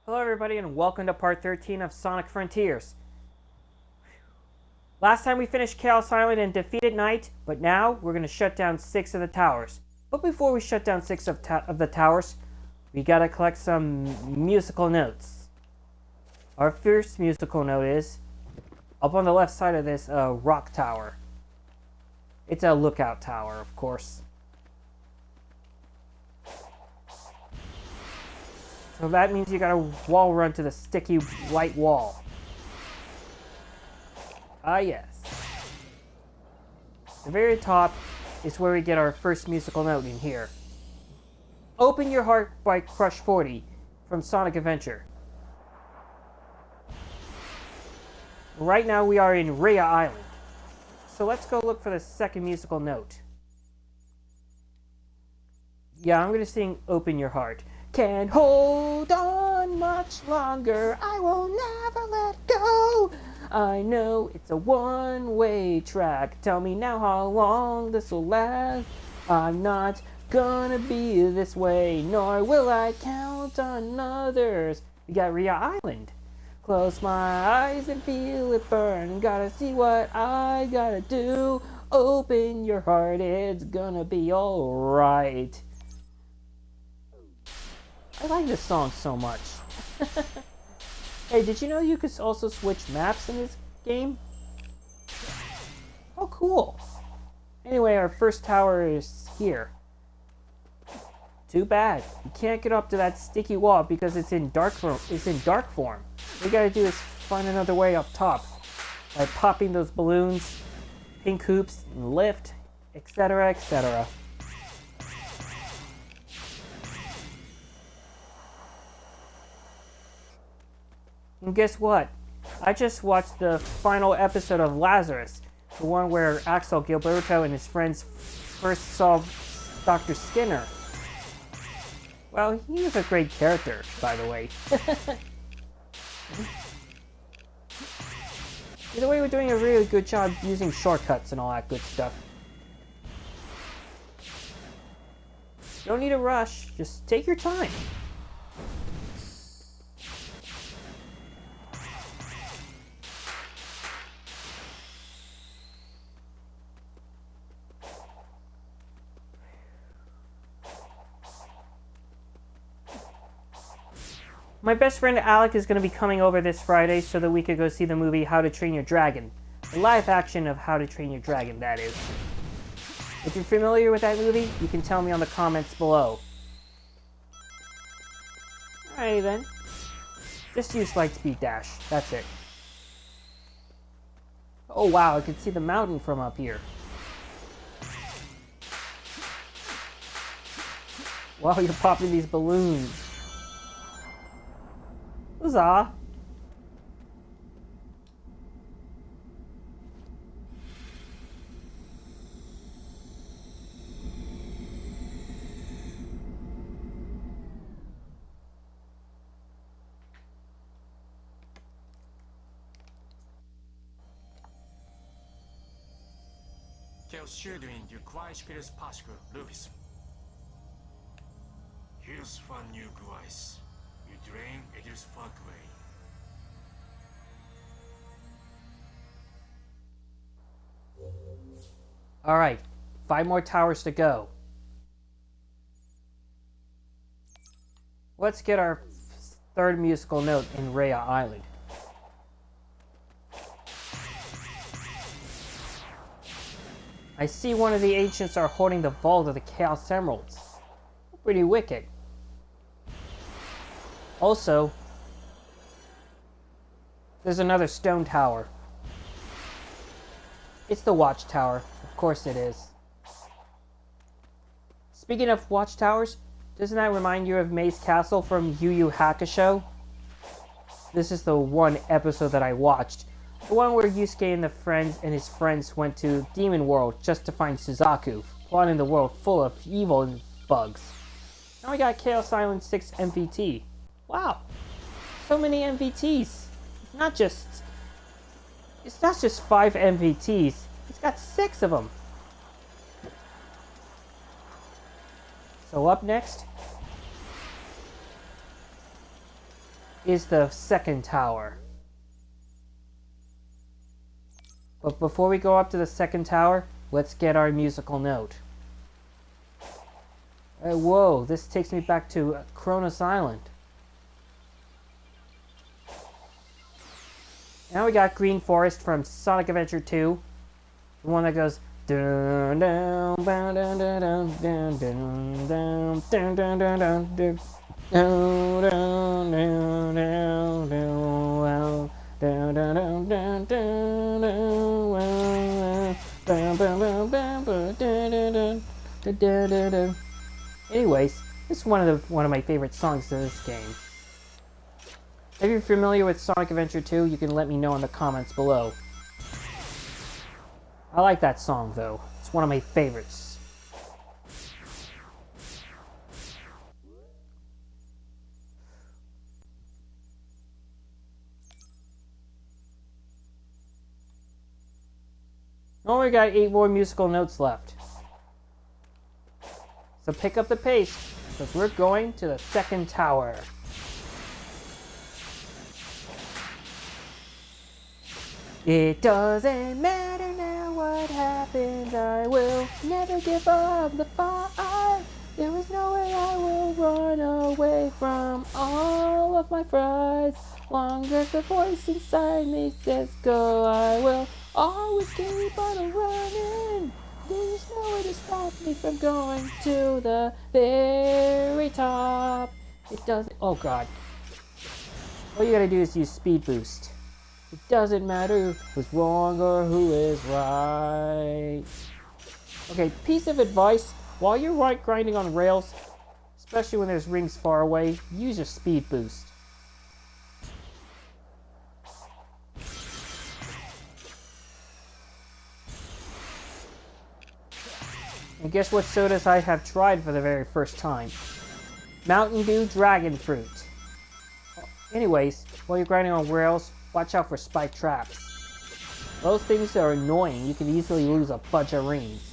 Hello everybody and welcome to part 13 of Sonic Frontiers. Last time we finished Chaos Island and defeated Knight, but now we're going to shut down 6 of the towers. But before we shut down 6 of the towers, we gotta collect some musical notes. Our first musical note is up on the left side of this rock tower. It's a lookout tower, of course. So that means you gotta wall run to the sticky white wall. Ah yes. The very top is where we get our first musical note in here. Open Your Heart by Crush 40 from Sonic Adventure. Right now we are in Rhea Island. So let's go look for the second musical note. Yeah, I'm gonna sing Open Your Heart. Can't hold on much longer, I will never let go. I know it's a one-way track, tell me now how long this will last. I'm not gonna be this way, nor will I count on others. We got Rhea Island. Close my eyes and feel it burn, gotta see what I gotta do. Open your heart, it's gonna be alright. I like this song so much. Hey, did you know you could also switch maps in this game? Oh, cool. Anyway, our first tower is here. Too bad. You can't get up to that sticky wall because it's in dark form. What we gotta do is find another way up top. By popping those balloons, pink hoops, and lift, etc., etc. And guess what? I just watched the final episode of Lazarus, the one where Axel Gilberto and his friends first saw Dr. Skinner. Well, he was a great character, by the way. Either way, we're doing a really good job using shortcuts and all that good stuff. Don't need to rush, just take your time. My best friend Alec is going to be coming over this Friday so that we could go see the movie How to Train Your Dragon. The live action of How to Train Your Dragon, that is. If you're familiar with that movie, you can tell me on the comments below. Alrighty then. Just use Lightspeed Dash, that's it. Oh wow, I can see the mountain from up here. Wow, you're popping these balloons. Huzzah! Here's fun new guys. You drain it is fuck way. Alright, 5 more towers to go. Let's get our third musical note in Rhea Island. I see one of the ancients are holding the vault of the Chaos Emeralds. Pretty wicked. Also, there's another stone tower. It's the watchtower. Of course it is. Speaking of watchtowers, doesn't that remind you of Maze Castle from Yu Yu Hakusho? This is the one episode that I watched. The one where Yusuke and his friends went to Demon World just to find Suzaku, plotting the world full of evil and bugs. Now we got Chaos Island 6 MVT. Wow, so many MVTs. It's not just 5 MVTs. It's got 6 of them. So up next, is the second tower. But before we go up to the second tower, let's get our musical note. Whoa, this takes me back to Kronos Island. Now we got Green Forest from Sonic Adventure 2. The one that goes dun dun dun dun dun dun dun dun dun dun dun dun. Anyways, this is one of my favorite songs in this game. If you're familiar with Sonic Adventure 2, you can let me know in the comments below. I like that song though. It's one of my favorites. Only got 8 more musical notes left. So pick up the pace, because we're going to the second tower. It doesn't matter now what happens, I will never give up the fight. There is no way I will run away from all of my frights. Long as the voice inside me says go, I will always keep on running. There's no way to stop me from going to the very top. It doesn't, oh god. All you gotta do is use speed boost. It doesn't matter who's wrong or who is right. Okay, piece of advice. While you're grinding on rails, especially when there's rings far away, use your speed boost. And guess what sodas I have tried for the very first time? Mountain Dew Dragon Fruit. Anyways, while you're grinding on rails, watch out for spike traps. Those things are annoying. You can easily lose a bunch of rings.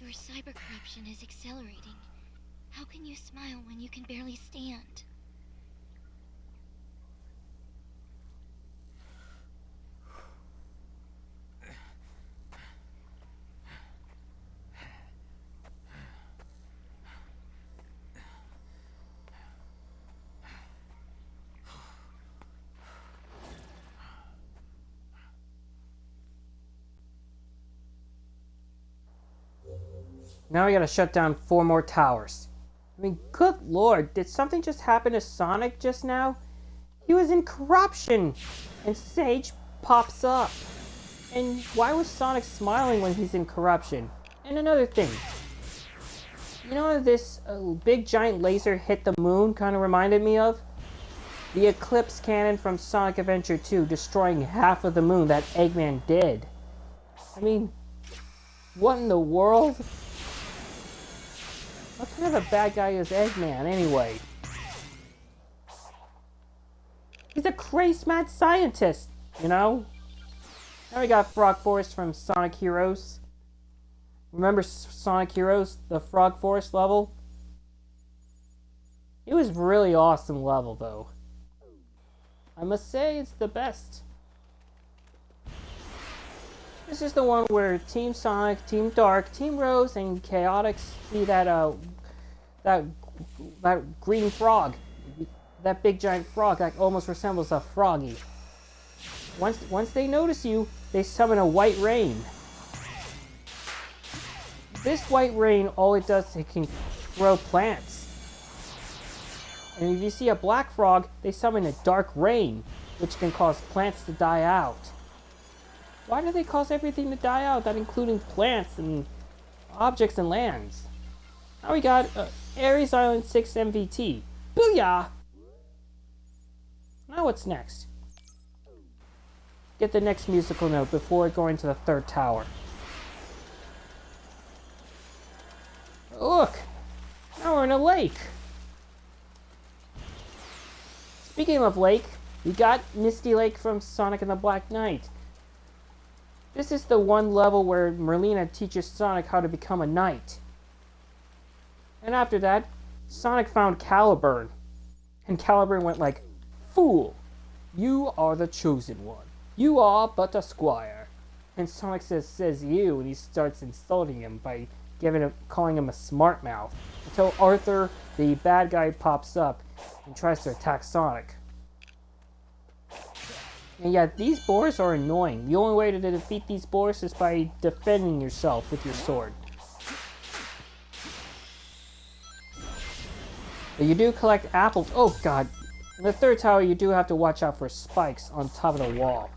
Your cyber corruption is accelerating. How can you smile when you can barely stand? Now we gotta shut down 4 more towers. I mean, good lord, did something just happen to Sonic just now? He was in corruption, and Sage pops up. And why was Sonic smiling when he's in corruption? And another thing, you know what this big giant laser hit the moon kind of reminded me of? The Eclipse Cannon from Sonic Adventure 2 destroying half of the moon that Eggman did. I mean, what in the world? What kind of a bad guy is Eggman, anyway? He's a crazy mad scientist, you know? Now we got Frog Forest from Sonic Heroes. Remember Sonic Heroes, the Frog Forest level? It was really awesome level, though. I must say it's the best. This is the one where Team Sonic, Team Dark, Team Rose, and Chaotix see that green frog. That big giant frog that almost resembles a froggy. Once they notice you, they summon a white rain. This white rain, all it does is it can grow plants. And if you see a black frog, they summon a dark rain, which can cause plants to die out. Why do they cause everything to die out, that including plants and objects and lands? Now we got Ouranos Island 6 MVT. Booyah! Now what's next? Get the next musical note before going to the third tower. Look! Now we're in a lake! Speaking of lake, we got Misty Lake from Sonic and the Black Knight. This is the one level where Merlina teaches Sonic how to become a knight. And after that, Sonic found Caliburn. And Caliburn went like, "Fool! You are the chosen one. You are but a squire." And Sonic says you, and he starts insulting him by calling him a smart mouth. Until Arthur, the bad guy, pops up and tries to attack Sonic. And yeah, these boars are annoying. The only way to defeat these boars is by defending yourself with your sword. But you do collect apples. Oh god. In the third tower, you do have to watch out for spikes on top of the wall.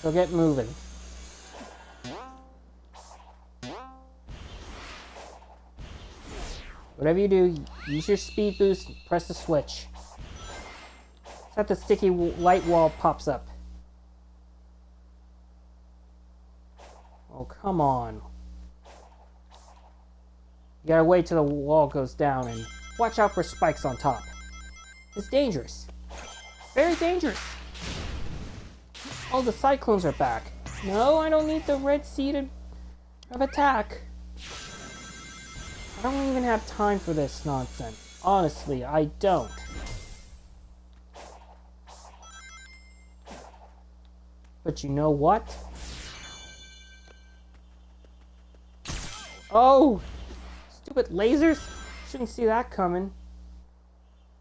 So get moving. Whatever you do, use your speed boost, press the switch. It's that the sticky light wall pops up. Oh, come on. You gotta wait till the wall goes down and watch out for spikes on top. It's dangerous. Very dangerous. Oh, the cyclones are back. No, I don't need the red seed of attack. I don't even have time for this nonsense. Honestly, I don't. But you know what? Oh! Stupid lasers? Shouldn't see that coming.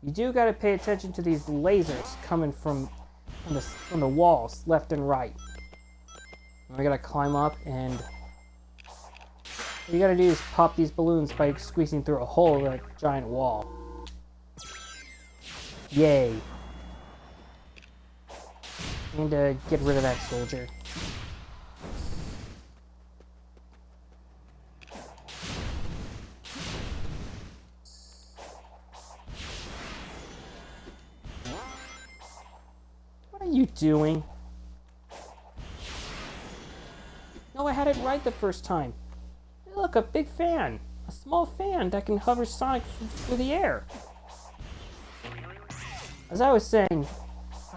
You do gotta pay attention to these lasers coming from the walls, left and right. I gotta climb up, and what you gotta do is pop these balloons by squeezing through a hole in a giant wall. Yay. And get rid of that soldier. What are you doing? No, I had it right the first time. Hey, look, a big fan. A small fan that can hover Sonic through the air. As I was saying,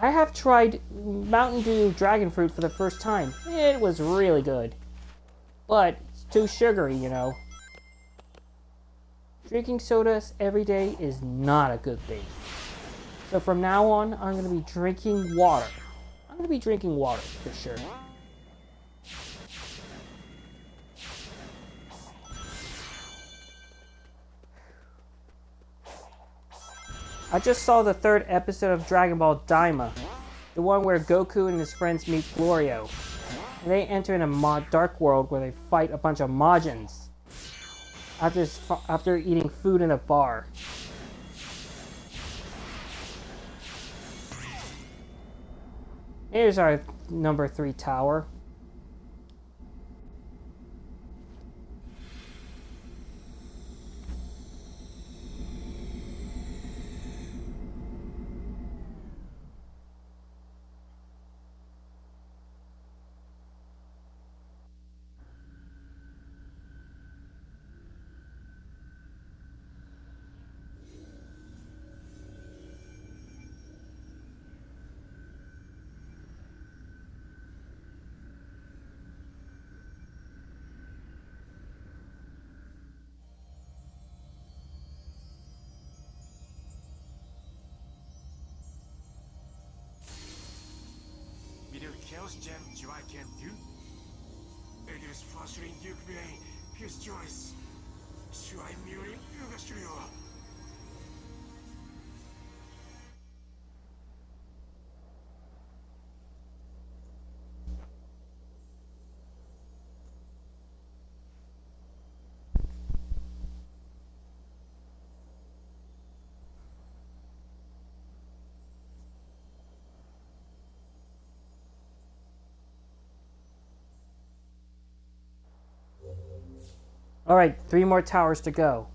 I have tried Mountain Dew Dragon Fruit for the first time. It was really good. But it's too sugary, you know. Drinking sodas every day is not a good thing. So from now on, I'm going to be drinking water. I'm going to be drinking water, for sure. I just saw the third episode of Dragon Ball Daima. The one where Goku and his friends meet Florio. And they enter in a dark world where they fight a bunch of Majins. After eating food in a bar. Here's our number 3 tower. Chaos Gem Joy can do? It is frustrating Duke Bay, his choice. Shuai Muri Ugashiro. Alright, 3 more towers to go.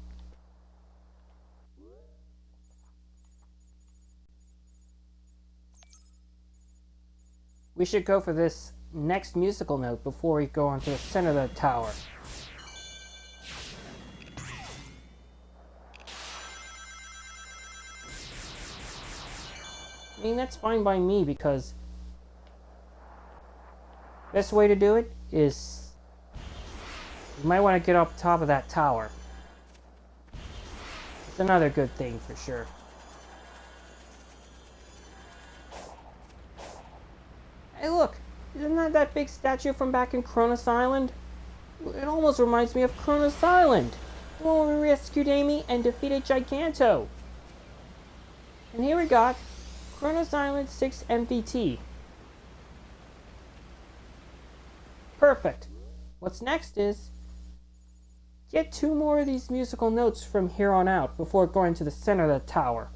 We should go for this next musical note before we go on to the center of the tower. I mean, that's fine by me because best way to do it is you might want to get up top of that tower. It's another good thing for sure. Hey look, isn't that big statue from back in Kronos Island? It almost reminds me of Kronos Island. The one where we rescued Amy and defeated Giganto. And here we got Kronos Island 6 MVT. Perfect. What's next is get 2 more of these musical notes from here on out before going to the center of the tower.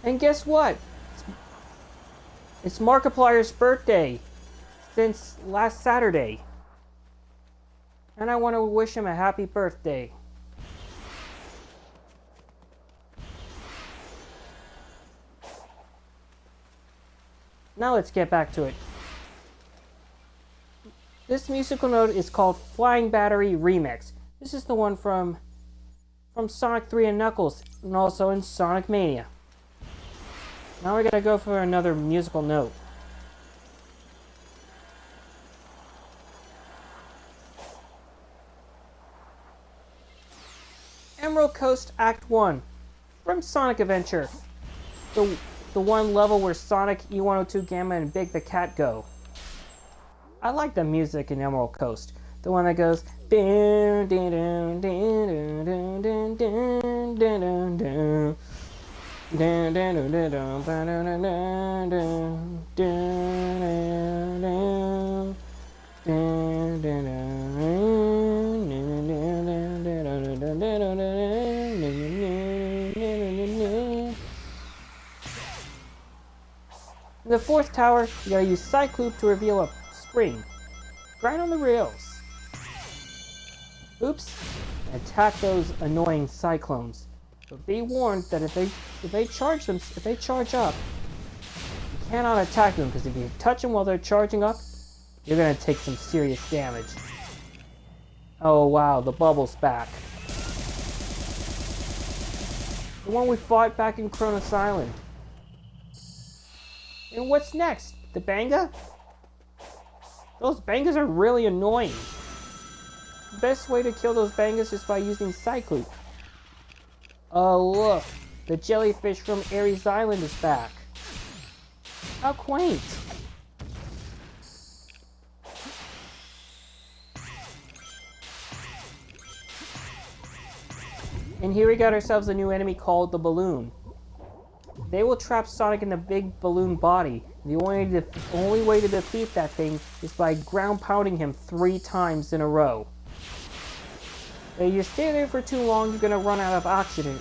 And guess what? It's Markiplier's birthday since last Saturday. And I want to wish him a happy birthday. Now let's get back to it. This musical note is called Flying Battery Remix. This is the one from Sonic 3 and Knuckles, and also in Sonic Mania. Now we're gonna go for another musical note. Emerald Coast Act 1 from Sonic Adventure. The one level where Sonic, E102 Gamma, and Big the Cat go. I like the music in Emerald Coast. The one that goes dun, dun, dun, dun, dun, dun, dun, dun, dun. Dun, dun, dun, dun, dun, dun, dun, dun, dun, dun, in the 4th tower, you gotta use Cycloop to reveal a spring. Grind on the rails. Oops. Attack those annoying cyclones. But be warned that if they charge up, you cannot attack them, because if you touch them while they're charging up, you're gonna take some serious damage. Oh wow, the bubble's back. The one we fought back in Kronos Island. And what's next? The Banga? Those Bangas are really annoying. The best way to kill those Bangas is by using Cycloop. Oh look, the jellyfish from Ares Island is back. How quaint. And here we got ourselves a new enemy called the Balloon. They will trap Sonic in the big balloon body. The only way to defeat that thing is by ground pounding him 3 times in a row. If you stay there for too long, you're gonna run out of oxygen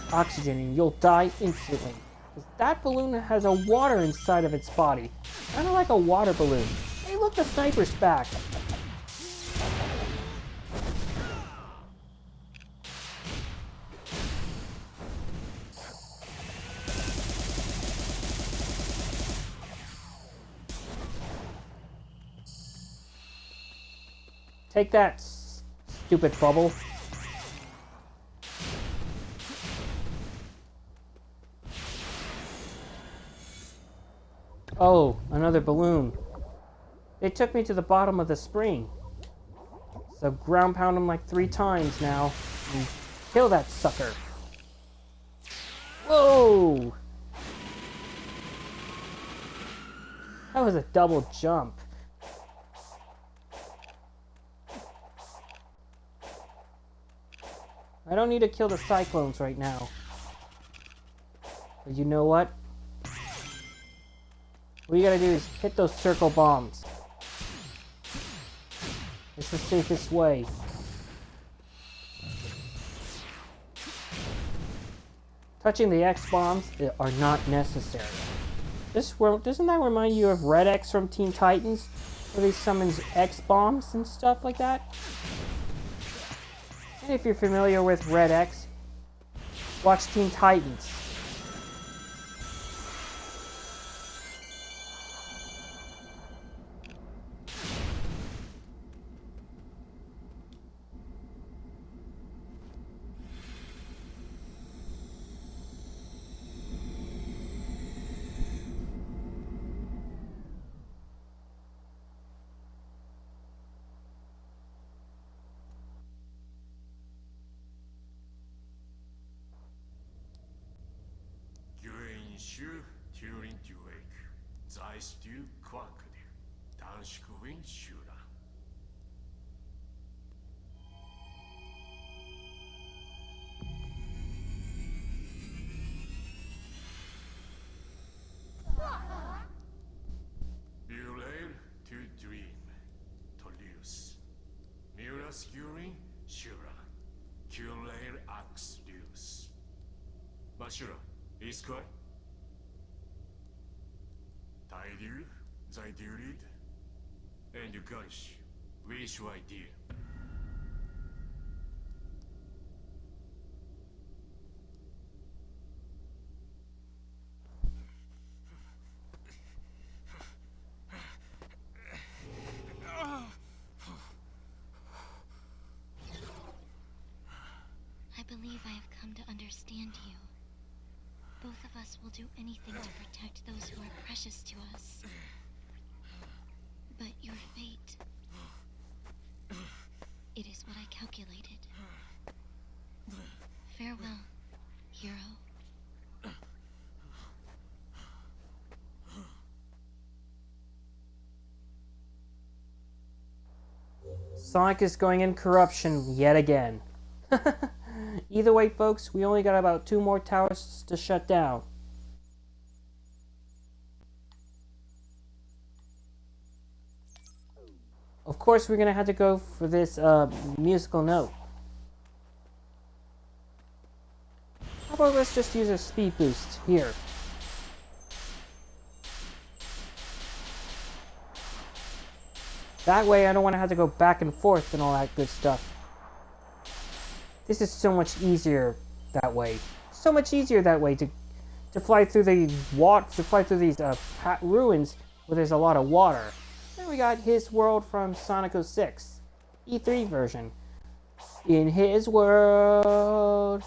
and you'll die instantly. Because that balloon has a water inside of its body. Kind of like a water balloon. Hey look, the sniper's back. Take that, stupid bubble. Oh, another balloon. They took me to the bottom of the spring. So ground pound him like 3 times now. And kill that sucker. Whoa! That was a double jump. I don't need to kill the cyclones right now. But you know what? What you gotta do is hit those circle bombs. It's the safest way. Touching the X bombs are not necessary. Doesn't that remind you of Red X from Teen Titans? Where they summons X bombs and stuff like that? And if you're familiar with Red X, watch Teen Titans. Turing Duake, Zeiss du Quankdir, Danshkuin Shura. Bueller to dream, Toulouse. Murascuring Shura, Culer Ax Deus. Bashura, Iskoi. Taidu, Zaidurid, and Ugarish, wish idea. I believe I have come to understand you. Both of us will do anything to protect those who are precious to us. But your fate... it is what I calculated. Farewell, hero. Sonic is going in corruption yet again. Either way, folks, we only got about 2 more towers to shut down. Of course, we're gonna have to go for this musical note. How about let's just use a speed boost here. That way I don't want to have to go back and forth and all that good stuff. This is so much easier that way. So much easier that way to fly through the these ruins where there's a lot of water. Then we got his world from Sonic 06, E3 version. In his world,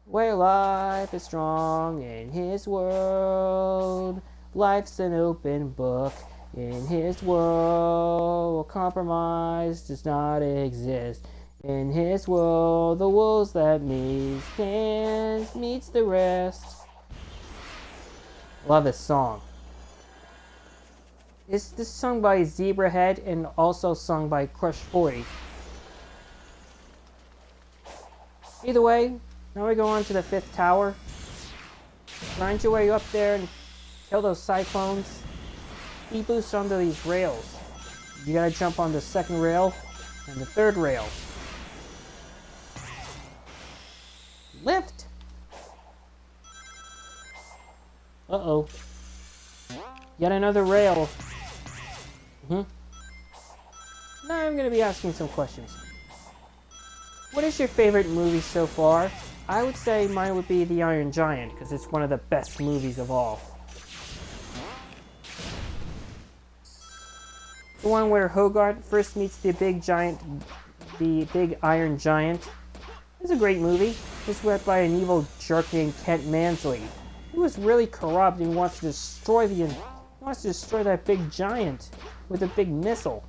where life is strong. In his world, life's an open book. In his world, compromise does not exist. In his world, the wolves that meets the rest. Love this song. This sung by Zebrahead and also sung by Crush 40. Either way, now we go on to the 5th tower. Grind your way up there and kill those cyclones. E-boost onto these rails. You gotta jump on the 2nd rail and the 3rd rail. Lift! Uh-oh. Yet another rail. Now I'm gonna be asking some questions. What is your favorite movie so far? I would say mine would be The Iron Giant, because it's one of the best movies of all. The one where Hogarth first meets the big Iron Giant. It's a great movie. It's led by an evil jerk named Kent Mansley, who is really corrupt and wants to destroy that big giant with a big missile.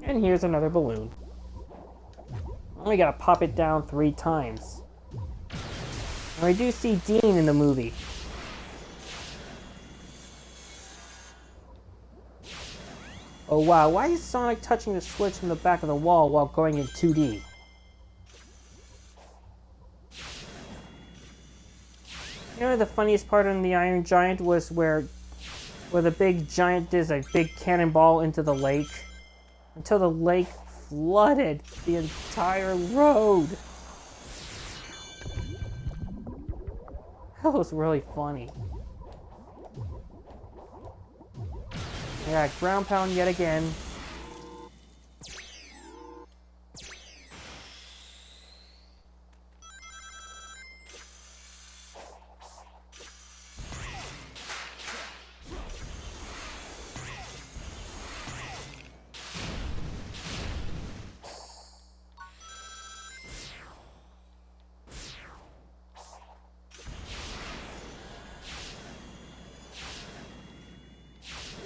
And here's another balloon. Only gotta pop it down 3 times. And we do see Dean in the movie. Oh wow, why is Sonic touching the switch in the back of the wall while going in 2D? You know, the funniest part on the Iron Giant was where the big giant does a big cannonball into the lake until the lake flooded the entire road. That was really funny. I got ground pound yet again.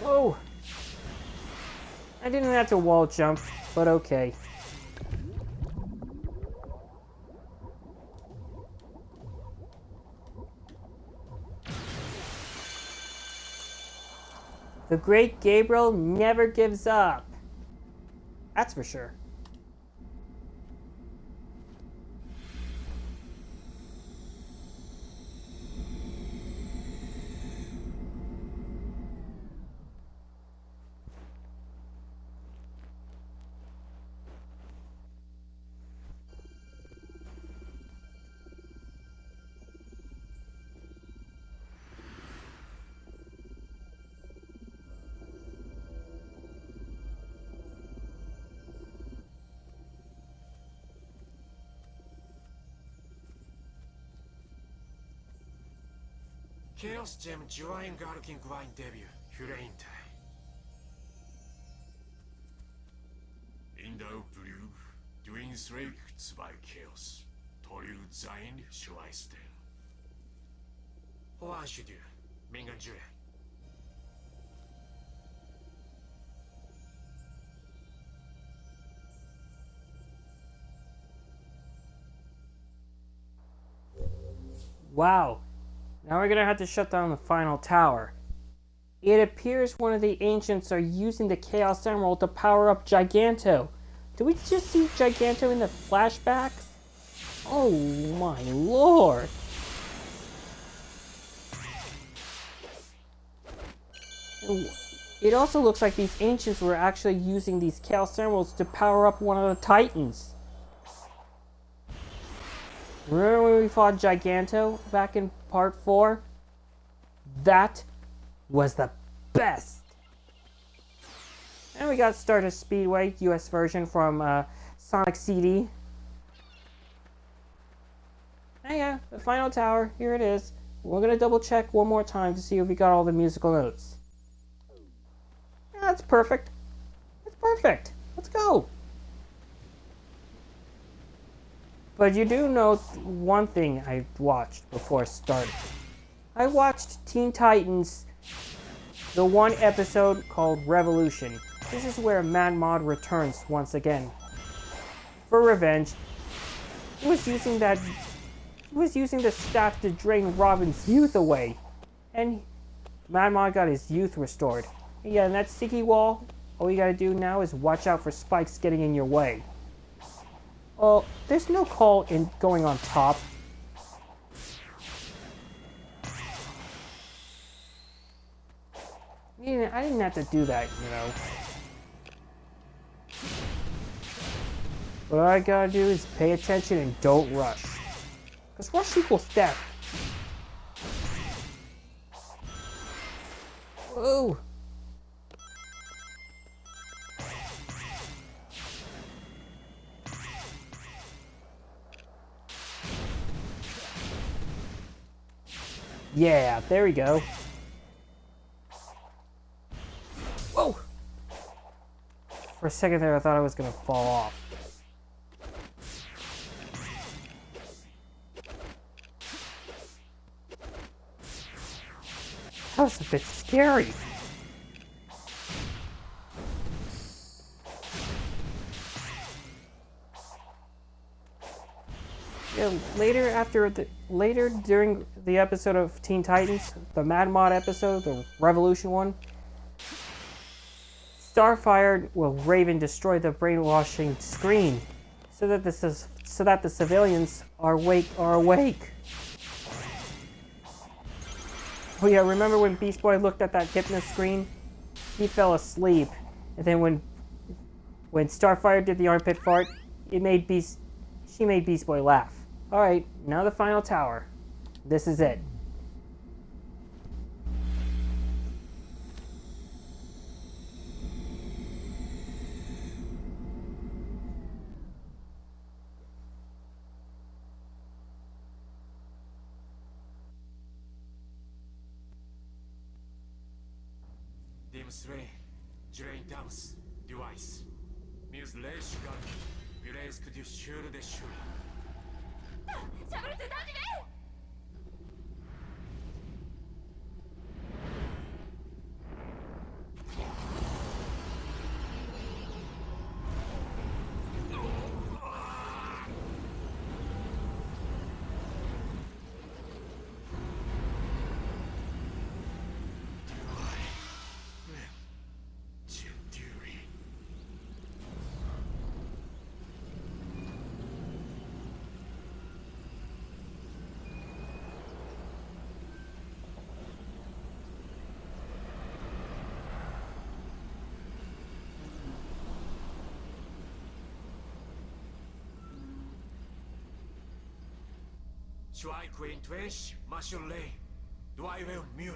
Whoa! I didn't have to wall jump, but okay. The great Gabriel never gives up. That's for sure. Chaos Gem Join Garking Grind Debut, Hurain Tai. In the blue, Twin Slake by Chaos, Toyu Zain Schleisten. Or I should do, Mingan Jure. Wow. Now we're gonna have to shut down the final tower. It appears one of the ancients are using the Chaos Emerald to power up Giganto. Did we just see Giganto in the flashbacks? Oh my lord! It also looks like these ancients were actually using these Chaos Emeralds to power up one of the Titans. Remember when we fought Giganto back in part 4? That was the best! And we got Stardust Speedway, US version from Sonic CD. And yeah, the final tower, here it is. We're gonna double check one more time to see if we got all the musical notes. Yeah, that's perfect. That's perfect. Let's go! But you do know one thing I watched before it started. I watched Teen Titans, the one episode called Revolution. This is where Mad Mod returns once again. For revenge. He was using the staff to drain Robin's youth away. And Mad Mod got his youth restored. Yeah, and that sticky wall, all you gotta do now is watch out for spikes getting in your way. Well, there's no call in going on top. I didn't have to do that, you know. What I gotta do is pay attention and don't rush. Because rush equals death. Whoa! Yeah, there we go. Whoa! For a second there, I thought I was gonna fall off. That was a bit scary. Yeah, later during the episode of Teen Titans, the Mad Mod episode, the Revolution one, Starfire will Raven destroy the brainwashing screen so that the civilians are awake. Oh yeah, remember when Beast Boy looked at that hypno screen? He fell asleep. And then when Starfire did the armpit fart, she made Beast Boy laugh. Alright, now the final tower. This is it. Dim Slay, Drain Dance, Device. Muse Lay Sugar, Blaze could you shoot the shoot. Try Queen Twish, Marshall Lay, Dwyer Mule.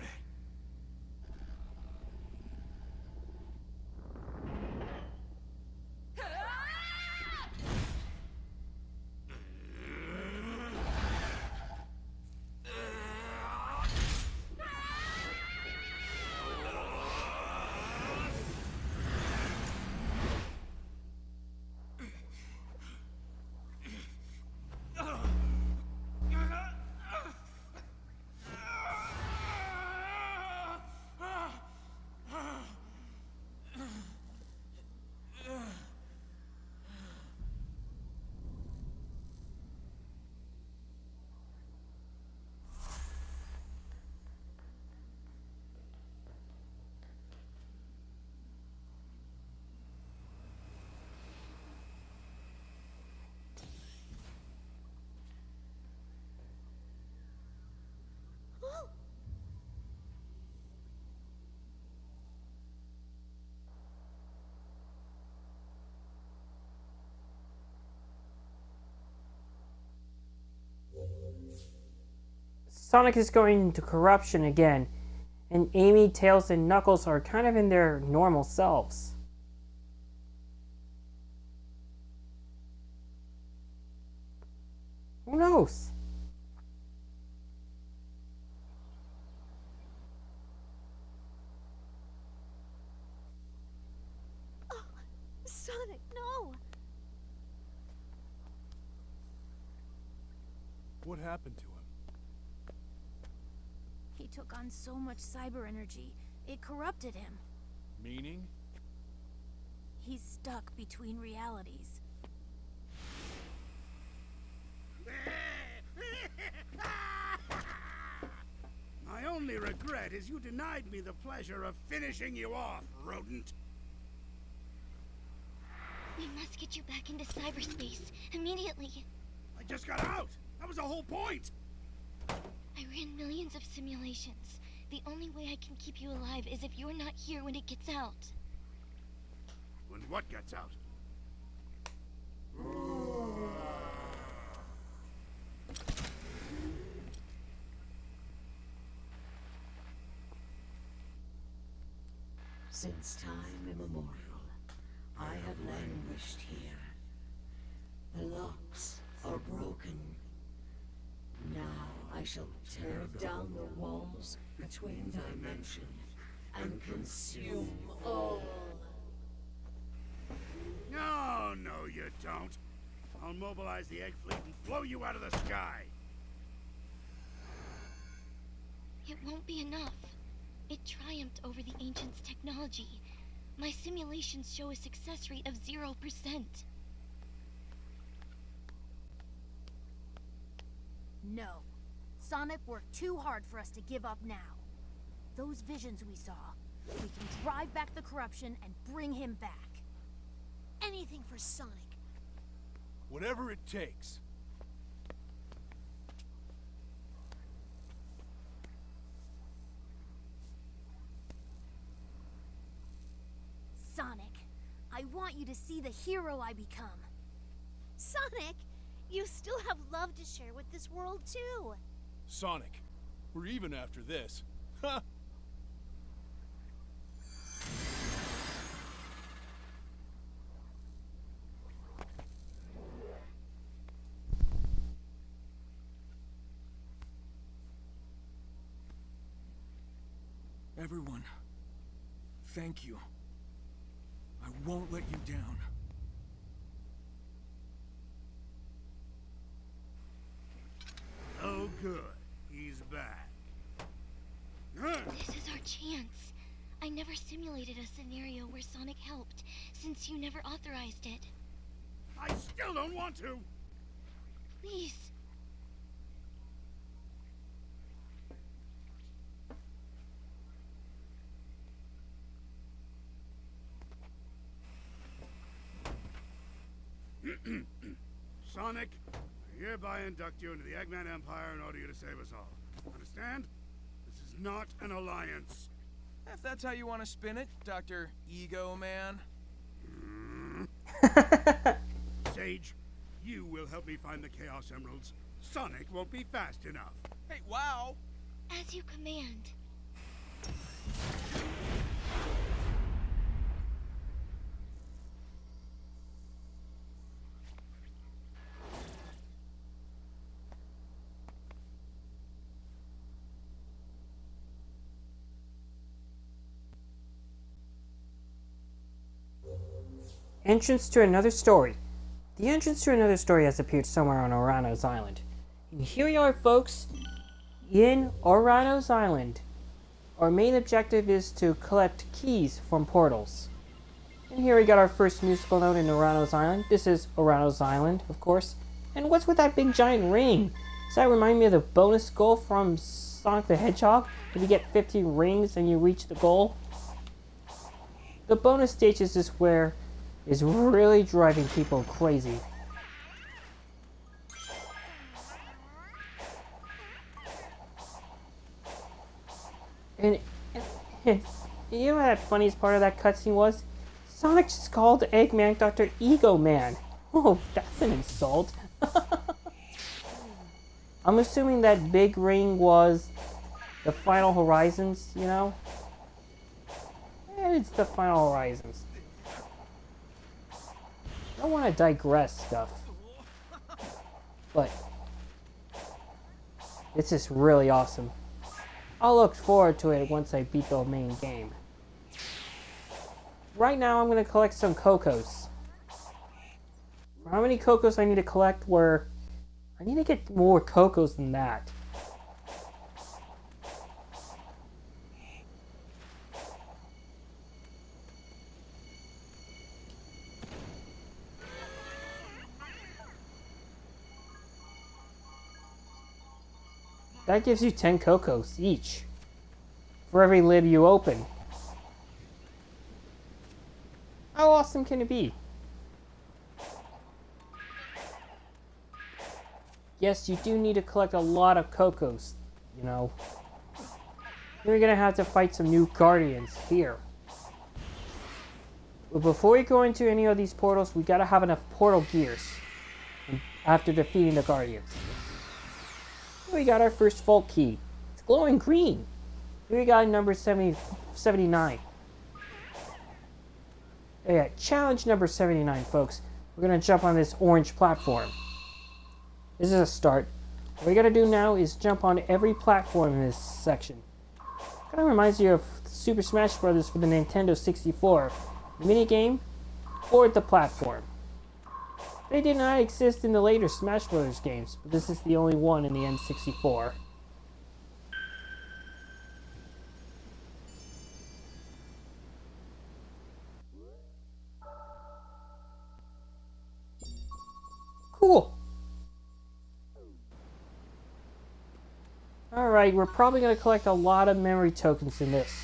Sonic is going into corruption again, and Amy, Tails, and Knuckles are kind of in their normal selves. Who knows? Oh, Sonic, no! What happened to him? He took on so much cyber energy, it corrupted him. Meaning? He's stuck between realities. My only regret is you denied me the pleasure of finishing you off, rodent. We must get you back into cyberspace immediately. I just got out! That was the whole point! I ran millions of simulations. The only way I can keep you alive is if you're not here when it gets out. When what gets out? Since time immemorial, I have languished here. The locks are broken. Now I shall tear down the walls between dimensions and consume all. No, you don't. I'll mobilize the egg fleet and blow you out of the sky. It won't be enough. It triumphed over the Ancients' technology. My simulations show a success rate of 0%. No. Sonic worked too hard for us to give up now. Those visions we saw, we can drive back the corruption and bring him back. Anything for Sonic. Whatever it takes. Sonic, I want you to see the hero I become. Sonic, you still have love to share with this world too. Sonic, we're even after this. Ha! Everyone, thank you. I won't let you down. Oh, good. He's back. This is our chance. I never simulated a scenario where Sonic helped, since you never authorized it. I still don't want to. Please. Sonic, I hereby induct you into the Eggman Empire in order you to save us all. Understand? This is not an alliance. If that's how you want to spin it, Dr. Ego Man. Sage, you will help me find the Chaos Emeralds. Sonic won't be fast enough. Hey, wow! As you command. Entrance to another story. The entrance to another story has appeared somewhere on Ouranos Island. And here we are, folks, in Ouranos Island. Our main objective is to collect keys from portals. And here we got our first musical note in Ouranos Island. This is Ouranos Island, of course. And what's with that big giant ring? Does that remind me of the bonus goal from Sonic the Hedgehog? If you get 50 rings and you reach the goal? The bonus stages is where is really driving people crazy. And you know what that funniest part of that cutscene was? Sonic just called Eggman Dr. Ego Man. Oh, that's an insult. I'm assuming that big ring was the Final Horizons, you know? It's the Final Horizons. I don't want to digress stuff, but it's just really awesome. I'll look forward to it once I beat the main game. Right now I'm going to collect some Cocos. How many Cocos I need to collect where I need to get more Cocos than that. That gives you 10 Cocos each for every lid you open. How awesome can it be? Yes, you do need to collect a lot of Cocos, you know. You're gonna have to fight some new Guardians here. But before we go into any of these portals, we gotta have enough portal gears after defeating the Guardians. We got our first vault key. It's glowing green. Here we got number 79. Yeah, challenge number 79, folks. We're going to jump on this orange platform. This is a start. What we got to do now is jump on every platform in this section. Kind of reminds you of Super Smash Bros. For the Nintendo 64. The minigame or the platform. They did not exist in the later Smash Bros. Games, but this is the only one in the N64. Cool. Alright, we're probably going to collect a lot of memory tokens in this.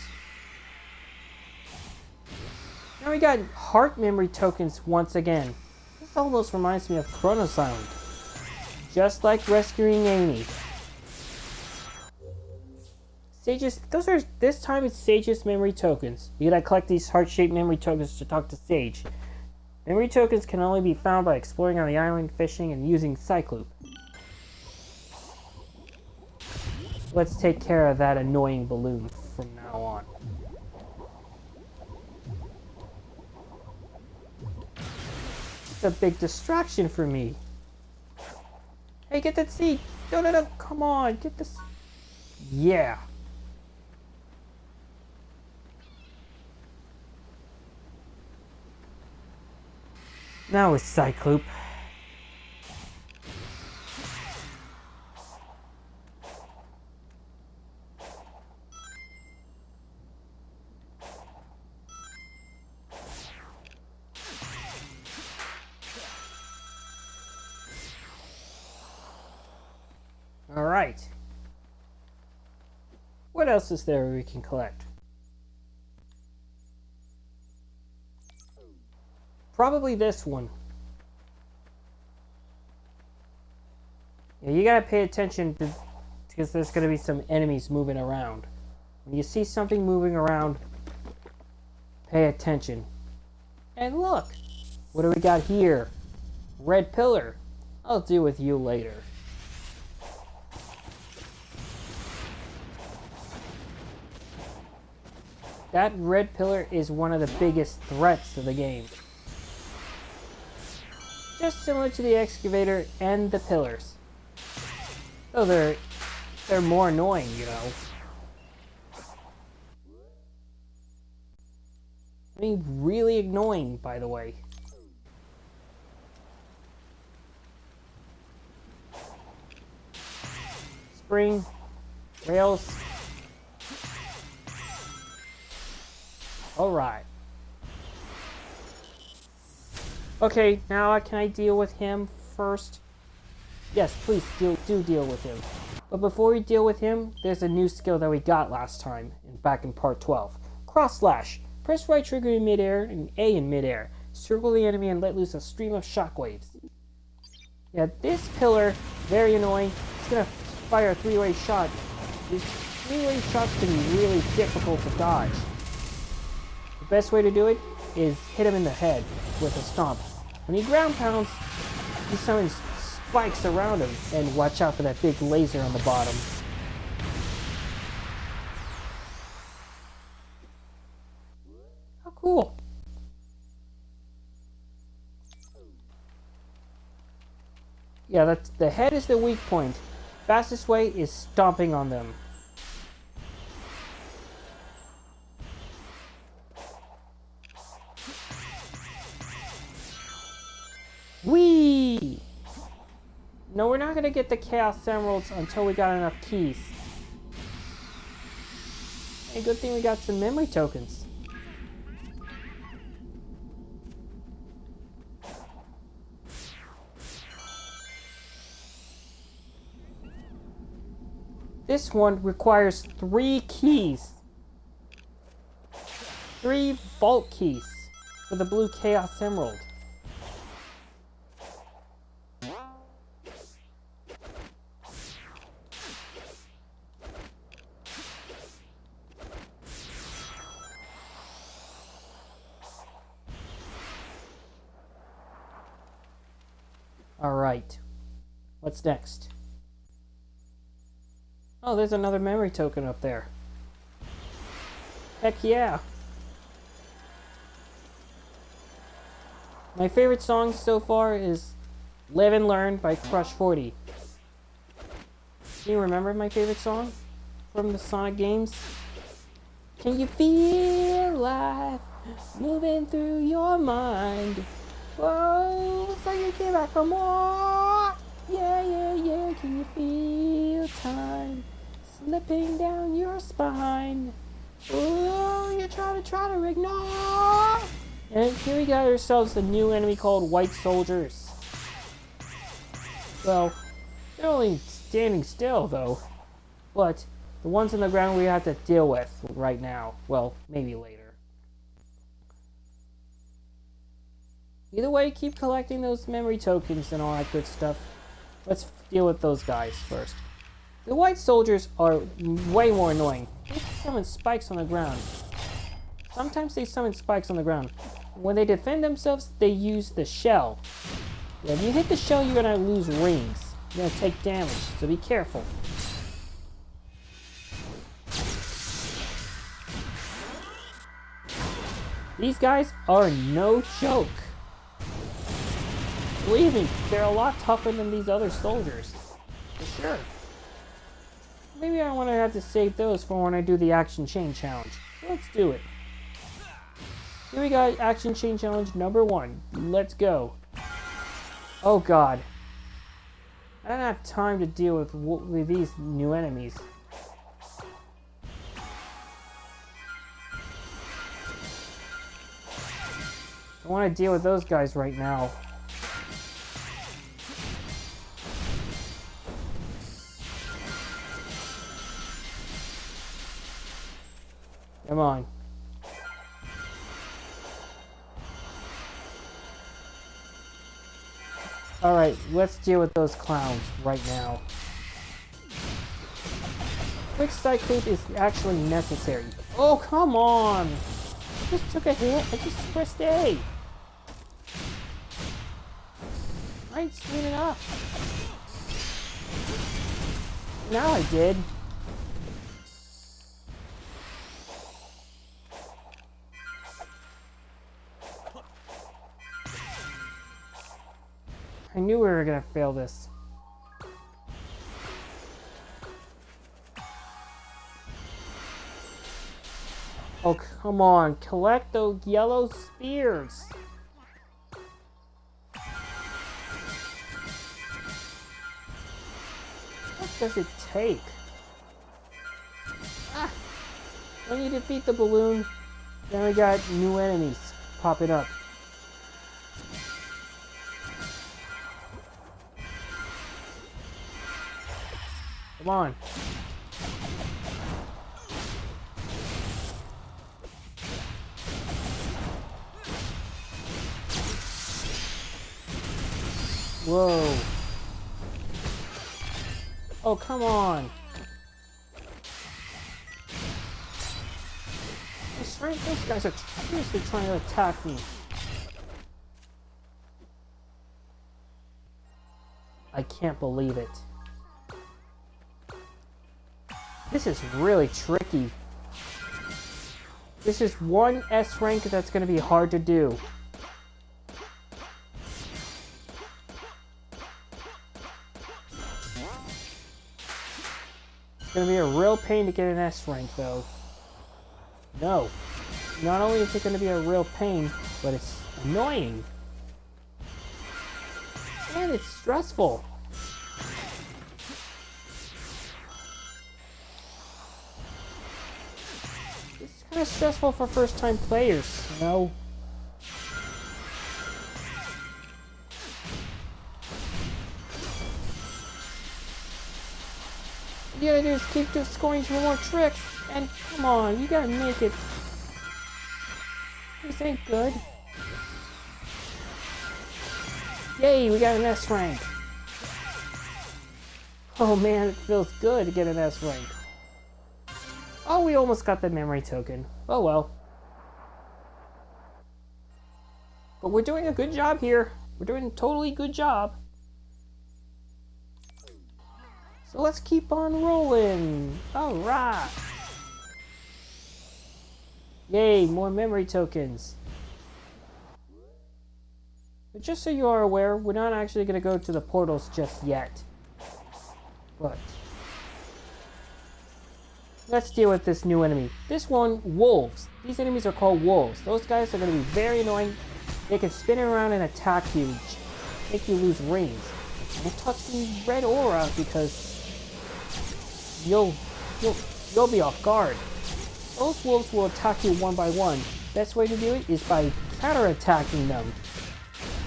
Now we got heart memory tokens once again. This almost reminds me of Kronos Island. Just like rescuing Amy. Sage's, this time it's Sage's memory tokens. You gotta collect these heart-shaped memory tokens to talk to Sage. Memory tokens can only be found by exploring on the island, fishing, and using Cycloop. Let's take care of that annoying balloon from now on. It's a big distraction for me. Hey, get that seat! No, come on, get this. Yeah. Now it's Cycloop. Alright. What else is there we can collect? Probably this one. Yeah, you gotta pay attention because there's gonna be some enemies moving around. When you see something moving around, pay attention. And look! What do we got here? Red pillar. I'll deal with you later. That red pillar is one of the biggest threats of the game. Just similar to the excavator and the pillars. Though they're more annoying, you know. I mean, really annoying, by the way. Spring, rails. Alright. Okay, now can I deal with him first? Yes, please do deal with him. But before we deal with him, there's a new skill that we got last time, back in part 12. Cross slash. Press right trigger in midair and A in midair. Circle the enemy and let loose a stream of shockwaves. Yeah, this pillar, very annoying. It's gonna fire a three-way shot. These three-way shots can be really difficult to dodge. The best way to do it is hit him in the head with a stomp. When he ground pounds, he summons spikes around him, and watch out for that big laser on the bottom. How cool. Yeah, the head is the weak point. Fastest way is stomping on them. Whee! No, we're not gonna get the Chaos Emeralds until we got enough keys. Hey, good thing we got some memory tokens. This one requires 3 keys. 3 vault keys for the blue Chaos Emerald. Alright. What's next? Oh, there's another memory token up there. Heck yeah. My favorite song so far is Live and Learn by Crush 40. Do you remember my favorite song from the Sonic games? Can you feel life moving through your mind? Whoa, so you came back for more. Yeah, yeah, yeah. Can you feel time slipping down your spine? Oh, you try to ignore. And here we got ourselves a new enemy called White Soldiers. Well, they're only standing still though. But the ones on the ground we have to deal with right now. Well, maybe later. Either way, keep collecting those memory tokens and all that good stuff. Let's deal with those guys first. The white soldiers are way more annoying. They summon spikes on the ground. Sometimes they summon spikes on the ground. When they defend themselves, they use the shell. Yeah, if you hit the shell, you're gonna lose rings. You're gonna take damage, so be careful. These guys are no joke. Believe me, they're a lot tougher than these other soldiers. For sure. Maybe I want to have to save those for when I do the Action Chain Challenge. Let's do it. Here we got Action Chain Challenge number 1. Let's go. Oh god. I don't have time to deal with these new enemies. I want to deal with those guys right now. Come on. Alright, let's deal with those clowns right now. Quick Cyclope is actually necessary. Oh, come on! I just took a hit. I just pressed A. I ain't seen enough. Now I did. I knew we were gonna fail this. Oh, come on. Collect those yellow spears. What does it take? Ah! When you defeat the balloon, then we got new enemies popping up. Come on. Whoa. Oh, come on. Those guys are seriously trying to attack me. I can't believe it. This is really tricky. This is one S rank that's going to be hard to do. It's going to be a real pain to get an S rank though. No. Not only is it going to be a real pain, but it's annoying. And it's stressful. It's kind of stressful for first-time players, you know? What you gotta do is keep just scoring some more tricks, and come on, you gotta make it. This ain't good. Yay, we got an S rank. Oh man, it feels good to get an S rank. Oh, we almost got the memory token. Oh well. But we're doing a good job here. We're doing a totally good job. So let's keep on rolling. Alright. Yay, more memory tokens. But just so you are aware, we're not actually going to go to the portals just yet. But let's deal with this new enemy. This one, wolves. These enemies are called wolves. Those guys are going to be very annoying. They can spin around and attack you, make you lose rings. Don't touch the red aura because you'll be off guard. Those wolves will attack you one by one. Best way to do it is by counterattacking them.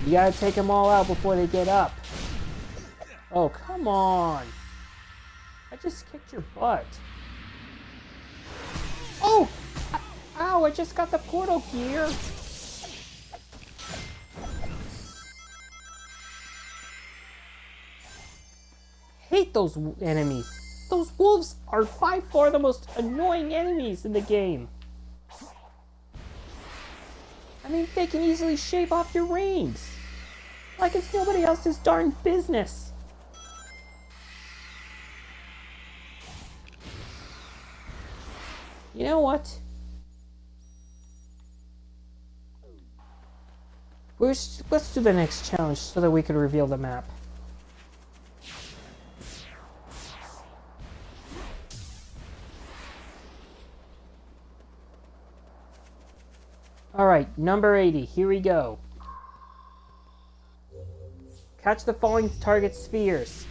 You gotta take them all out before they get up. Oh, come on. I just kicked your butt. Oh! Ow, I just got the portal gear! Hate those enemies. Those wolves are by far the most annoying enemies in the game. I mean, they can easily shave off your rings. Like it's nobody else's darn business. You know what? Let's do the next challenge so that we can reveal the map. Alright, number 80, here we go. Catch the falling target spheres.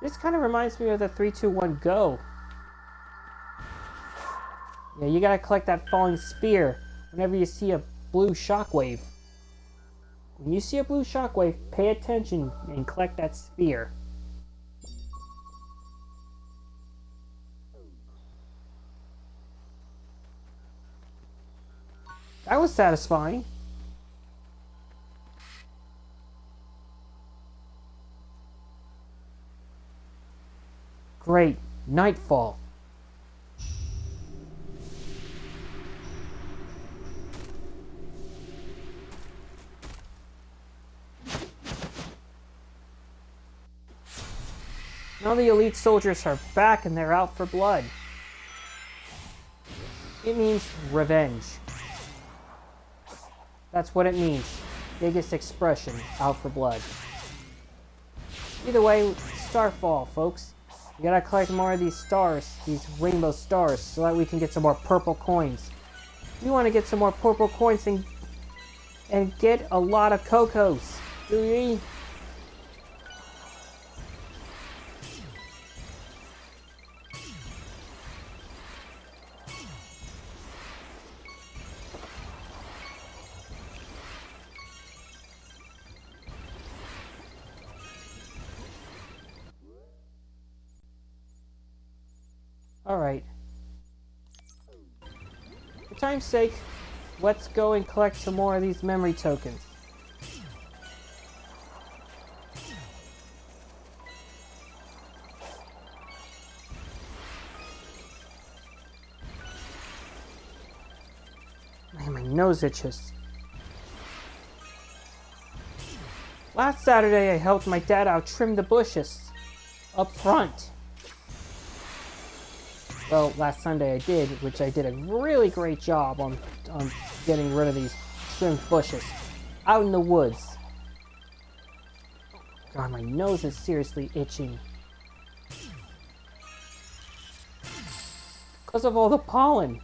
This kind of reminds me of the 3, 2, 1, go. Yeah, you gotta collect that falling sphere whenever you see a blue shockwave. When you see a blue shockwave, pay attention and collect that sphere. That was satisfying. Great. Nightfall. Now the elite soldiers are back and they're out for blood. It means revenge. That's what it means. Biggest expression, out for blood. Either way, Starfall, folks. We gotta collect more of these stars, these rainbow stars, so that we can get some more purple coins. We want to get some more purple coins and get a lot of cocos. Do we? Alright. For time's sake, let's go and collect some more of these memory tokens. Man, my nose itches. Last Saturday, I helped my dad out trim the bushes up front. Well, last Sunday I did, which I did a really great job on getting rid of these trimmed bushes out in the woods. God, my nose is seriously itching. Because of all the pollen.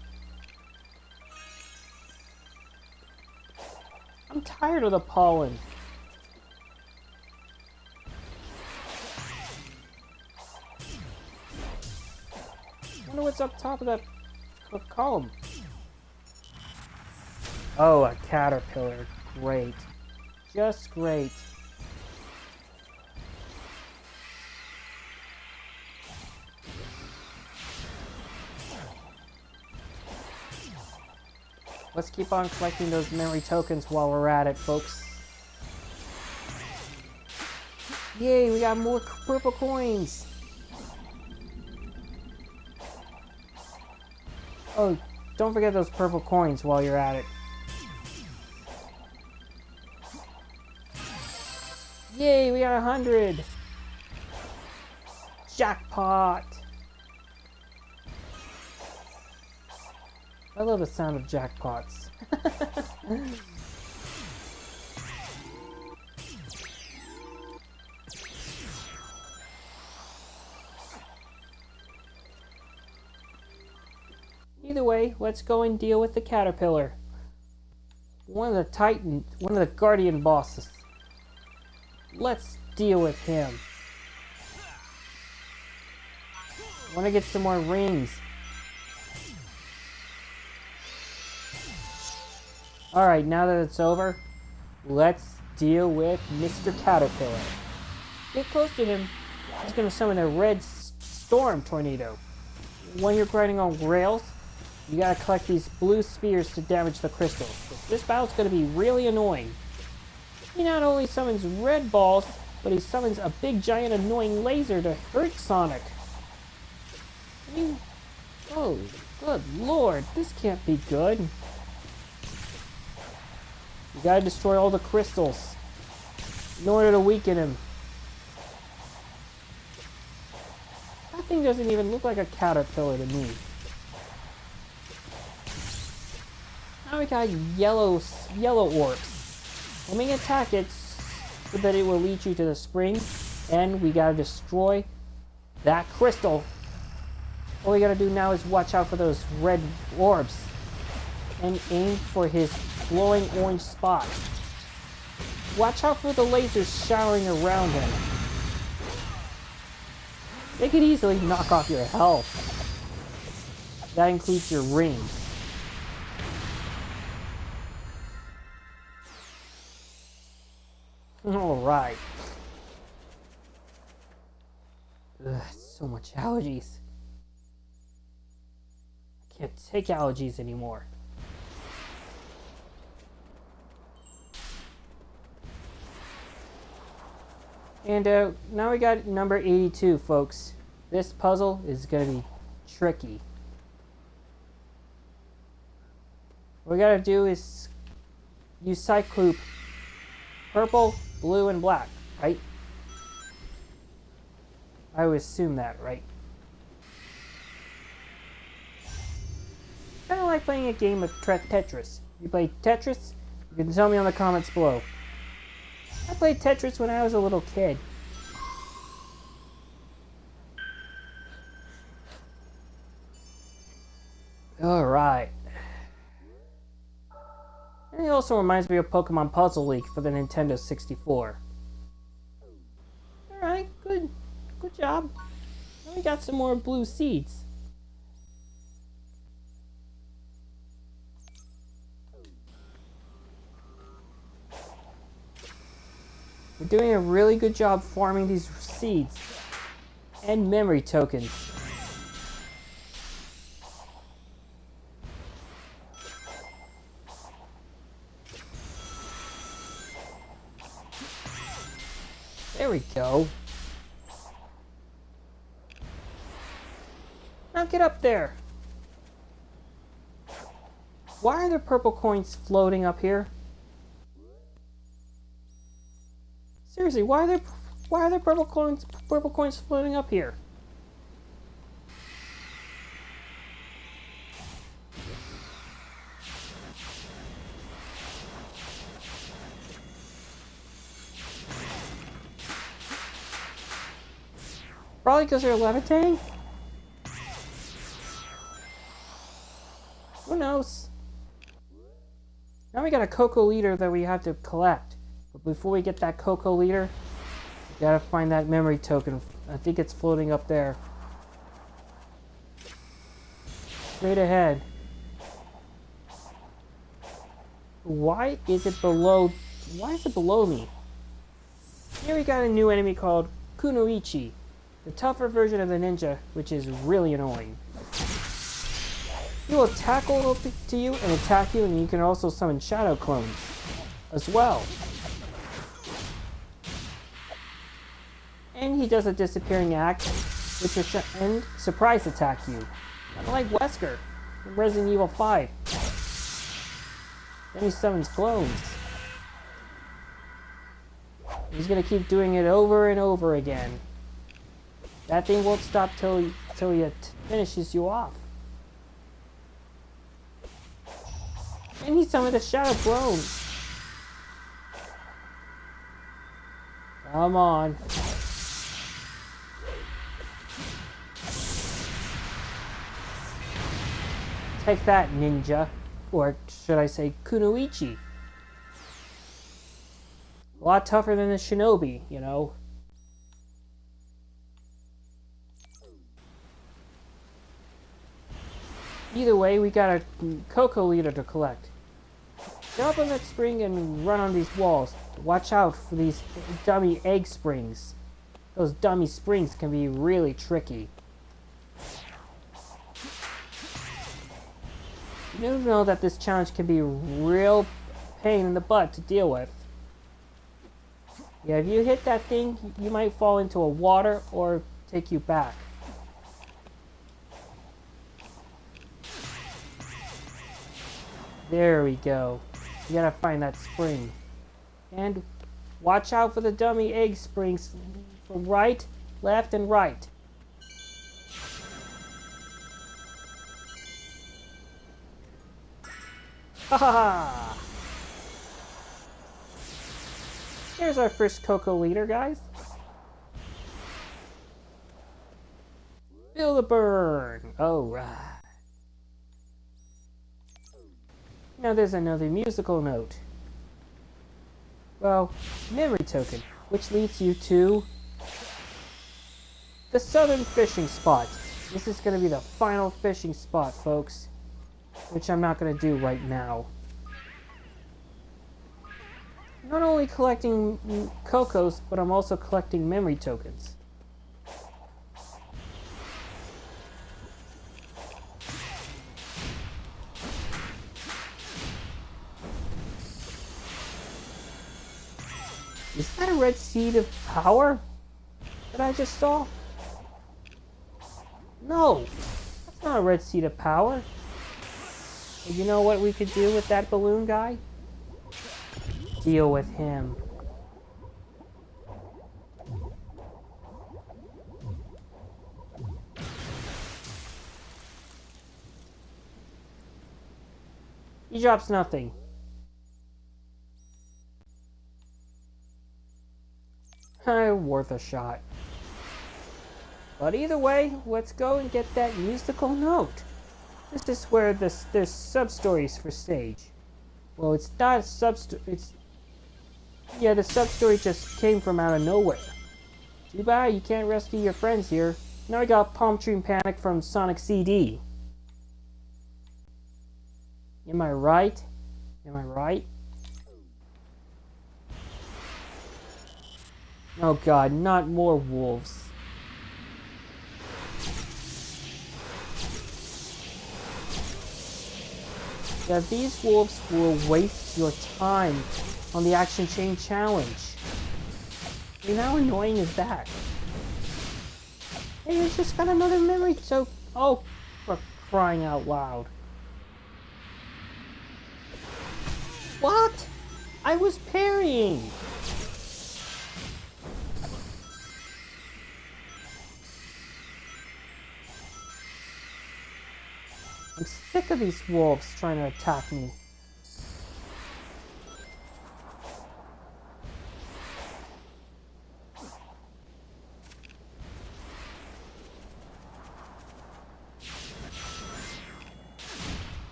I'm tired of the pollen. I wonder what's up top of that column. Oh, a caterpillar. Great. Just great. Let's keep on collecting those memory tokens while we're at it, folks. Yay, we got more purple coins! Oh, don't forget those purple coins while you're at it. Yay, we got 100! Jackpot! I love the sound of jackpots. Either way, let's go and deal with the caterpillar. One of the guardian bosses. Let's deal with him. Want to get some more rings. Alright, now that it's over, let's deal with Mr. Caterpillar. Get close to him. He's gonna summon a red storm tornado. When you're grinding on rails, you gotta collect these blue spheres to damage the crystals. This battle's gonna be really annoying. He not only summons red balls, but he summons a big giant annoying laser to hurt Sonic. I mean, oh, good lord, this can't be good. You gotta destroy all the crystals in order to weaken him. That thing doesn't even look like a caterpillar to me. Now we got yellow orbs. Let me attack it so that it will lead you to the spring, and we gotta destroy that crystal. All we gotta do now is watch out for those red orbs and aim for his glowing orange spot. Watch out for the lasers showering around him. They could easily knock off your health. That includes your rings. Alright. So much allergies. I can't take allergies anymore. And now we got number 82, folks. This puzzle is going to be tricky. What we got to do is use Cycloop purple, blue, and black, right? I would assume that, right? Kind of like playing a game of Tetris. You play Tetris? You can tell me in the comments below. I played Tetris when I was a little kid. Alright. And it also reminds me of Pokemon Puzzle League for the Nintendo 64. Alright, good. Good job. Now we got some more blue seeds. We're doing a really good job farming these seeds and memory tokens. There we go. Now get up there. Why are there purple coins floating up here? Seriously, why are there purple coins floating up here? Probably because they're levitating? Who knows? Now we got a Cocoa Leader that we have to collect. But before we get that Cocoa Leader, we gotta find that memory token. I think it's floating up there. Straight ahead. Why is it below me? Here we got a new enemy called Kunoichi, the tougher version of the ninja, which is really annoying. He will tackle to you and attack you, and you can also summon shadow clones as well. And he does a disappearing act, which is and surprise attack you. Unlike Wesker from Resident Evil 5. Then he summons clones. He's gonna keep doing it over and over again. That thing won't stop till he finishes you off. And he summoned a shadow clone. Come on. Take that, ninja. Or should I say Kunoichi. A lot tougher than the shinobi, you know. Either way, we got a Cocoa Leader to collect. Jump on that spring and run on these walls. Watch out for these dummy egg springs. Those dummy springs can be really tricky. You do know that this challenge can be a real pain in the butt to deal with. Yeah, if you hit that thing, you might fall into a water or take you back. There we go. You gotta find that spring. And watch out for the dummy egg springs from right, left, and right. Ha ha ha! Here's our first Coco leader, guys. Feel the burn. Alright. Now there's another musical note. Well, memory token, which leads you to the southern fishing spot. This is going to be the final fishing spot, folks, which I'm not going to do right now. Not only collecting Cocos, but I'm also collecting memory tokens. Is that a red seed of power that I just saw? No, that's not a red seed of power. And you know what we could do with that balloon guy? Deal with him. He drops nothing. Worth a shot. But either way, let's go and get that musical note. This is where there's sub-stories for stage. Well, it's not a sub-story. Yeah, the sub-story just came from out of nowhere. Too bad you can't rescue your friends here. Now I got Palm Tree Panic from Sonic CD. Am I right? Am I right? Oh god, not more wolves. Yeah, these wolves will waste your time on the Action Chain Challenge. I mean, how annoying is that? Hey, I just got another memory, so... Oh, for crying out loud. What? I was parrying! I'm sick of these wolves trying to attack me.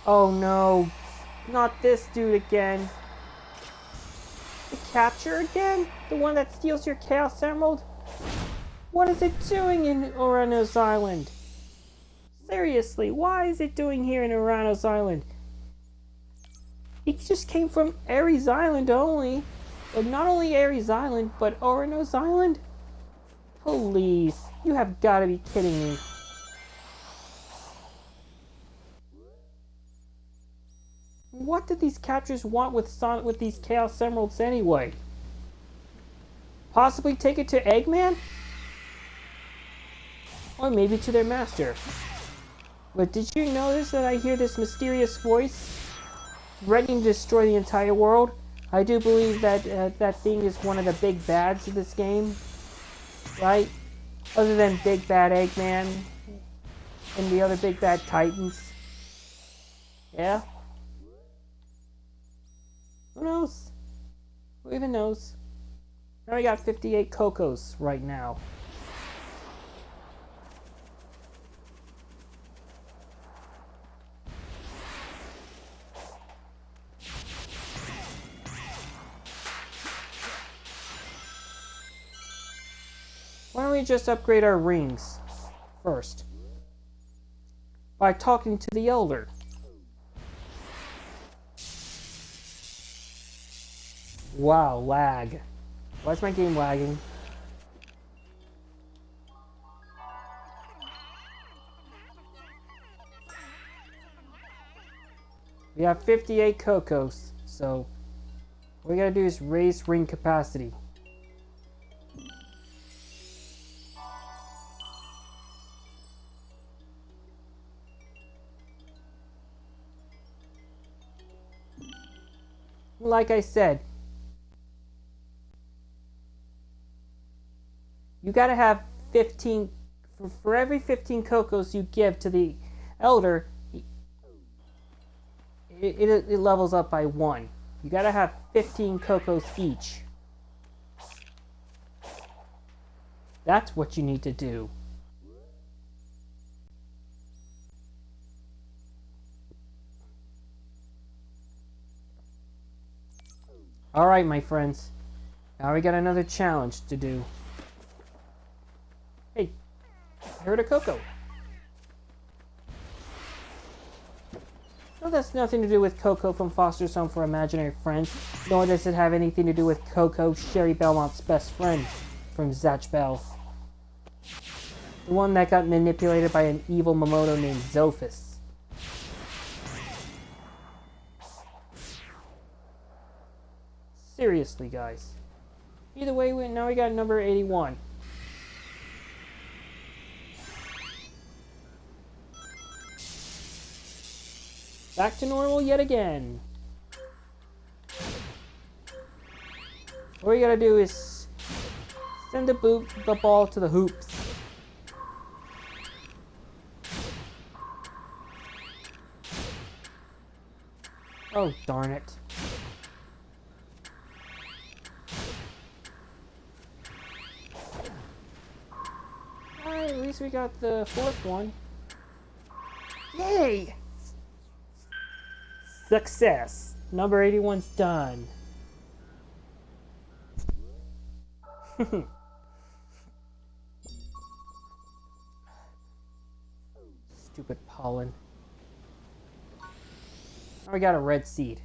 Oh no, not this dude again. The capture again? The one that steals your Chaos Emerald? What is it doing in Ouranos Island? Seriously, why is it doing here in Ouranos Island? It just came from Ares Island only. But not only Ares Island, but Ouranos Island? Please, you have got to be kidding me. What did these captures want with these Chaos Emeralds anyway? Possibly take it to Eggman? Or maybe to their master. But did you notice that I hear this mysterious voice threatening to destroy the entire world? I do believe that that thing is one of the big bads of this game, right? Other than Big Bad Eggman and the other big bad Titans. Yeah? Who knows? Who even knows? Now I got 58 Cocos right now. Why don't we just upgrade our rings first? By talking to the Elder. Wow, lag. Why is my game lagging? We have 58 Cocos, so what we gotta do is raise ring capacity. Like I said, you gotta have 15, for every 15 Cocos you give to the Elder, it levels up by 1. You gotta have 15 Cocos each. That's what you need to do. Alright, my friends. Now we got another challenge to do. Hey, I heard a Coco. No, that's nothing to do with Coco from Foster's Home for Imaginary Friends, nor does it have anything to do with Coco, Sherry Belmont's best friend from Zatch Bell. The one that got manipulated by an evil Momoto named Zophis. Seriously, guys. Either way, now we got number 81. Back to normal yet again. What we gotta do is send the ball to the hoops. Oh, darn it. Alright, at least we got the 4th one. Yay! Success! Number 81's done. Stupid pollen. Now we got a red seed.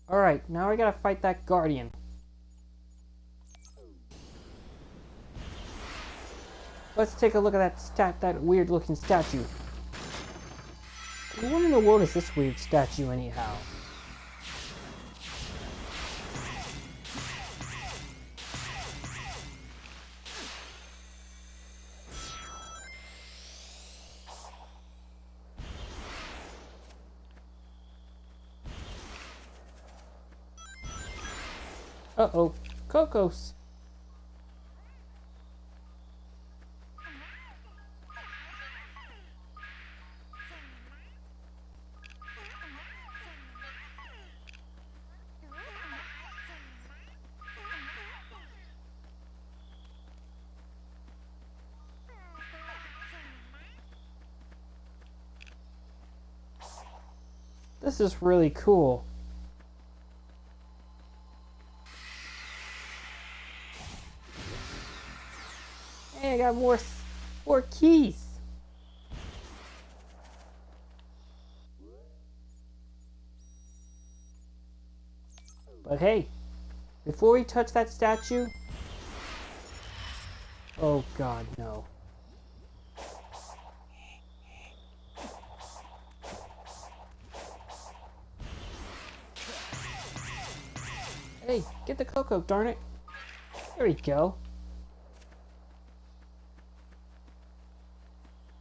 Alright, now we gotta fight that guardian. Let's take a look at that weird looking statue. What in the world is this weird statue anyhow? Uh-oh, Cocos. This is really cool. Hey, I got more keys. But hey, before we touch that statue... Oh god, no. Hey, get the Coco, darn it. There we go.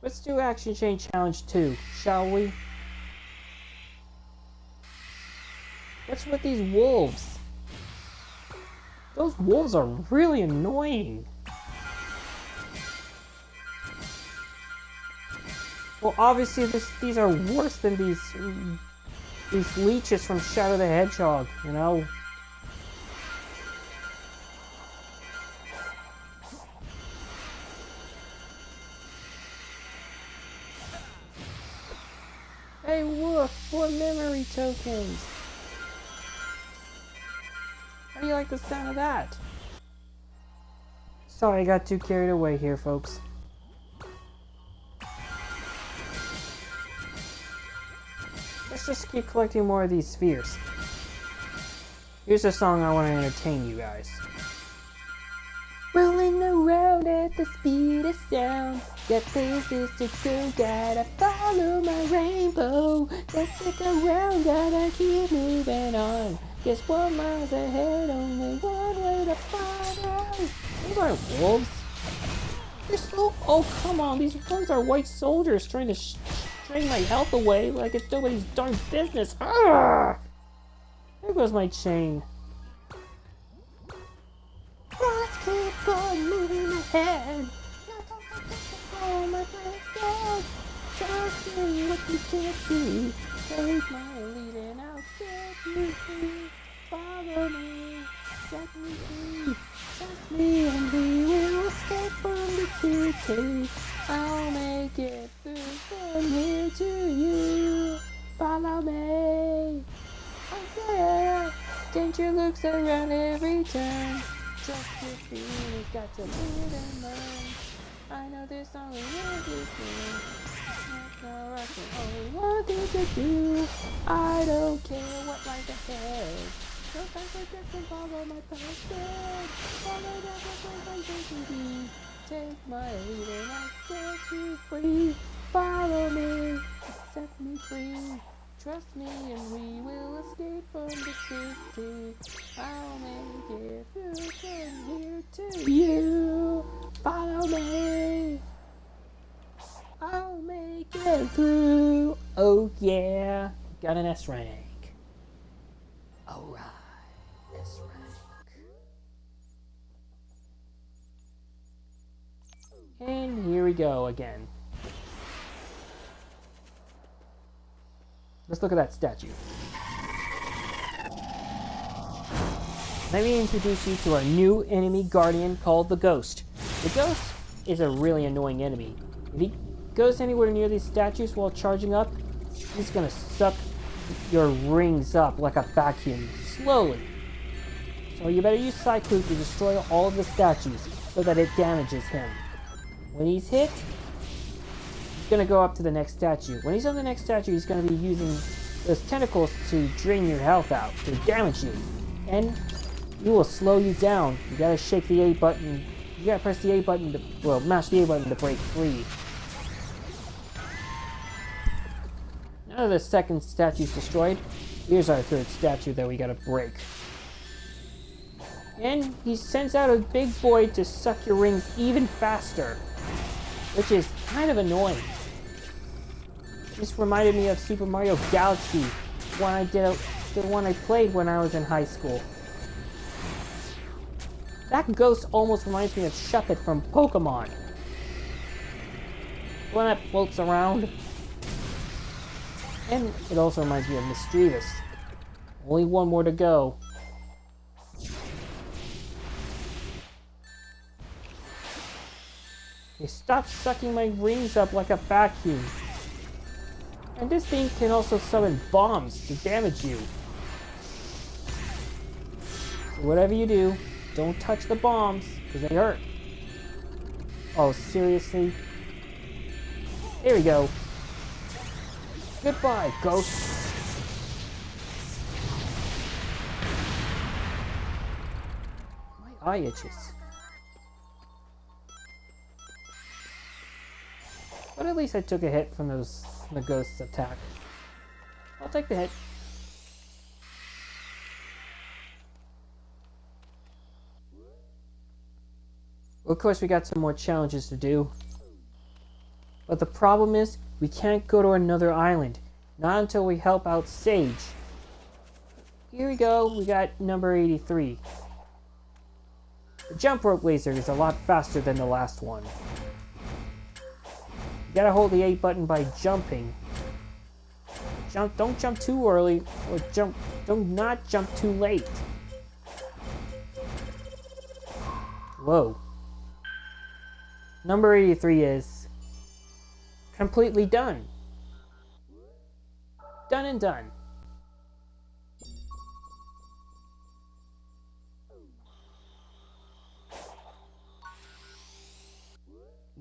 Let's do Action Chain Challenge 2, shall we? What's with these wolves? Those wolves are really annoying. Well, obviously these are worse than these leeches from Shadow the Hedgehog, you know? Hey, woof! More memory tokens! How do you like the sound of that? Sorry, I got too carried away here, folks. Let's just keep collecting more of these spheres. Here's a song I want to entertain you guys. Rolling around at the speed of sound. Got places to go, gotta follow my rainbow. Let's stick around, gotta keep moving on. Guess 1 mile ahead, only one way to find out. These aren't wolves. They're slow. Oh, come on, these wolves are white soldiers trying to drain my health away like it's nobody's darn business. Arrgh! There goes my chain. Let's keep on moving ahead. Oh, my friends, go. Trust me, what you can't see. Take my lead and I'll set you free. Follow me, set me free. Trust me and we will escape from the city. I'll make it through from here to you. Follow me. Oh yeah. Danger looks around every turn. Trust your feelings, got to live and learn. I know there's only one thing. No rushing, only one thing to do. I don't care what lies ahead. Sometimes I just follow my passion. Follow that what I'm going to be. Take my lead and I'll set you free. Follow me, set me free. Trust me and we will escape from the city. I'll make it through from here to you. Follow me. I'll make it through. Oh yeah. Got an S rank. Alright. S rank. And here we go again. Let's look at that statue. Let me introduce you to our new enemy guardian called the Ghost. The Ghost is a really annoying enemy. If he goes anywhere near these statues while charging up, he's gonna suck your rings up like a vacuum, slowly. So you better use Cycloop to destroy all of the statues so that it damages him. When he's hit, gonna go up to the next statue. When he's on the next statue, he's gonna be using those tentacles to drain your health out, to damage you. And he will slow you down. You gotta shake the A button. You gotta press the A button to, well, mash the A button to break free. Now the second statue's destroyed, here's our third statue that we gotta break. And he sends out a big boy to suck your rings even faster, which is kind of annoying. This reminded me of Super Mario Galaxy, the one I played when I was in high school. That ghost almost reminds me of Shuppet from Pokemon. The one that floats around. And it also reminds me of Mischievous. Only one more to go. Hey, stop sucking my rings up like a vacuum. And this thing can also summon bombs to damage you. So whatever you do, don't touch the bombs, because they hurt. Oh, seriously? Here we go. Goodbye, ghost. My eye itches. But at least I took a hit from the ghost's attack. I'll take the hit. Well, of course, we got some more challenges to do. But the problem is, we can't go to another island. Not until we help out Sage. Here we go, we got number 83. The jump rope laser is a lot faster than the last one. You gotta hold the A button by jumping. Don't jump too early, or don't not jump too late. Whoa. Number 83 is completely done. Done and done.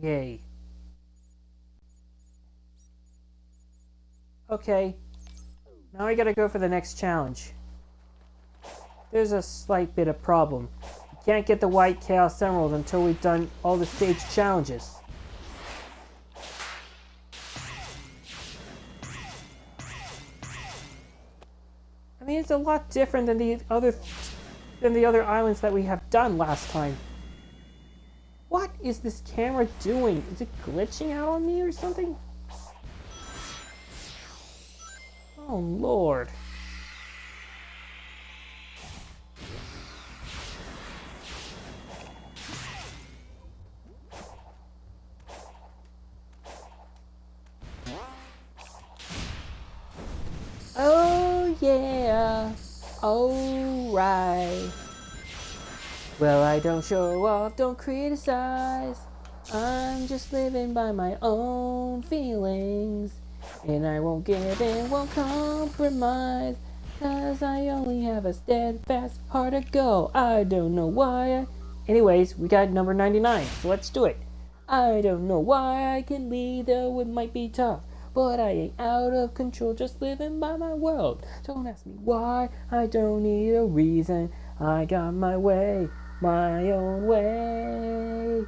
Yay. Okay, Now we gotta go for the next challenge. There's a slight bit of problem. We can't get the white Chaos Emerald until we've done all the stage challenges. I mean, it's a lot different than the other islands that we have done last time. What is this camera doing? Is it glitching out on me or something? Oh, Lord. Oh, yeah. Alright. Well, I don't show off, don't criticize. I'm just living by my own feelings. And I won't give in, won't compromise. 'Cause I only have a steadfast heart to go. I don't know why. Anyways, we got number 99, so let's do it. I don't know why I can lead, though it might be tough. But I ain't out of control, just living by my world. Don't ask me why, I don't need a reason. I got my way, my own way.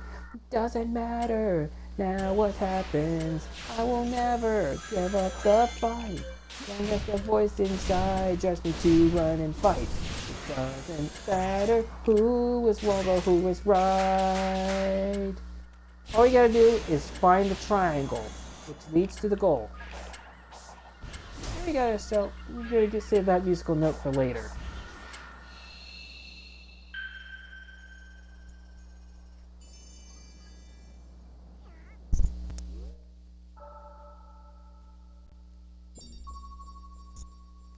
Doesn't matter now what happens. I will never give up the fight. Long as the voice inside drives me to run and fight. It doesn't matter who is wrong or who is right. All we gotta do is find the triangle, which leads to the goal. We gotta just save that musical note for later.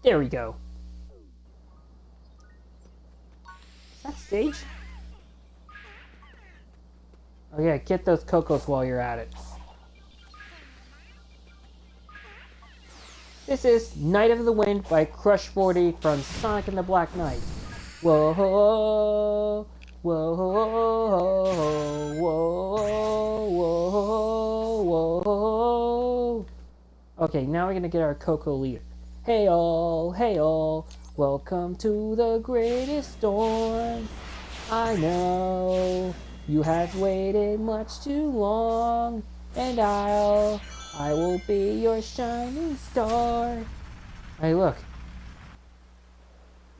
There we go. Is that stage? Oh yeah, get those cocos while you're at it. This is Night of the Wind by Crush 40 from Sonic and the Black Knight. Whoa, whoa, whoa, whoa, whoa, whoa. Okay, now we're gonna get our Coco leader. Hey all, welcome to the greatest storm. I know you have waited much too long, and I will be your shining star. Hey, look.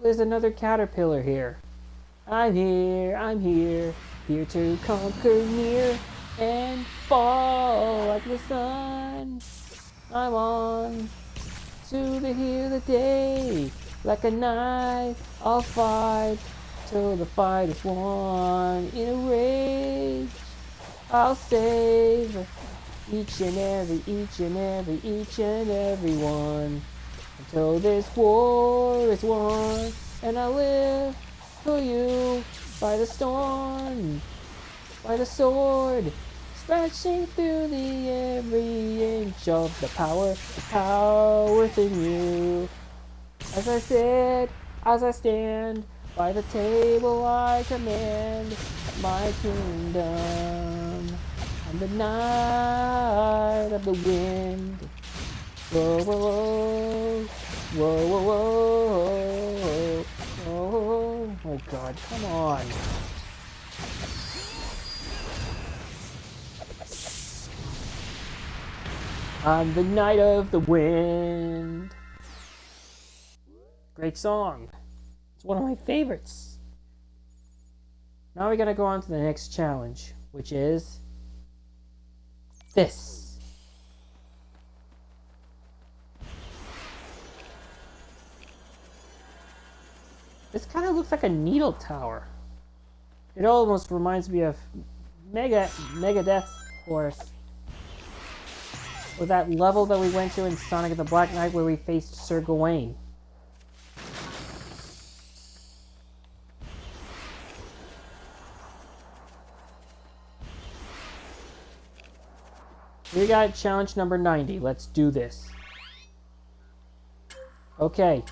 There's another caterpillar here. I'm here to conquer near and fall like the sun. I'm on to hear the day, like a knife, I'll fight till the fight is won. In a rage, I'll save each and every one until this war is won. And I live for you by the storm, by the sword, slashing through the every inch of the power within you. As I stand by the table, I command my kingdom. On the night of the wind. Whoa, whoa, whoa, whoa, whoa, whoa, whoa. Oh God, come on. On the night of the wind. Great song. It's one of my favorites. Now we gotta go on to the next challenge, which is this. This kind of looks like a needle tower. It almost reminds me of Megadeth or that level that we went to in Sonic and the Black Knight where we faced Sir Gawain. We got challenge number 90. Let's do this. Okay,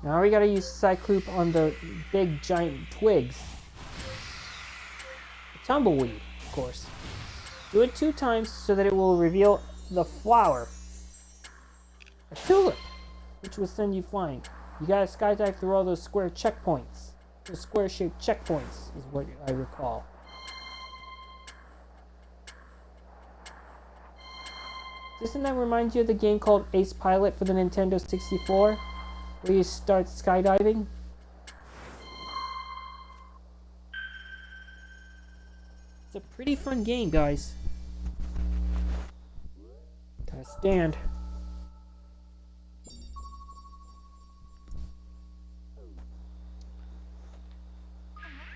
now we gotta use Cycloop on the big giant twigs. A tumbleweed, of course. Do it 2 times so that it will reveal the flower. A tulip. which will send you flying. You gotta skydive through all those square checkpoints. The square-shaped checkpoints is what I recall. Doesn't that remind you of the game called Ace Pilot for the Nintendo 64? Where you start skydiving? It's a pretty fun game, guys. Gotta stand.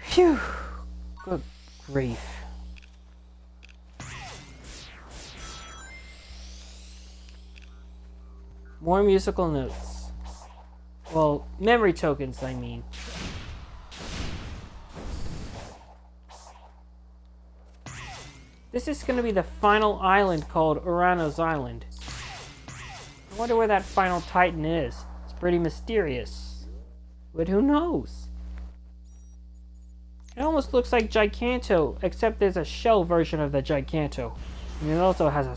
Phew! Good grief. More musical notes. Well, memory tokens, I mean. This is going to be the final island called Ouranos Island. I wonder where that final titan is. It's pretty mysterious. But who knows? It almost looks like Giganto, except there's a shell version of the Giganto. And it also has a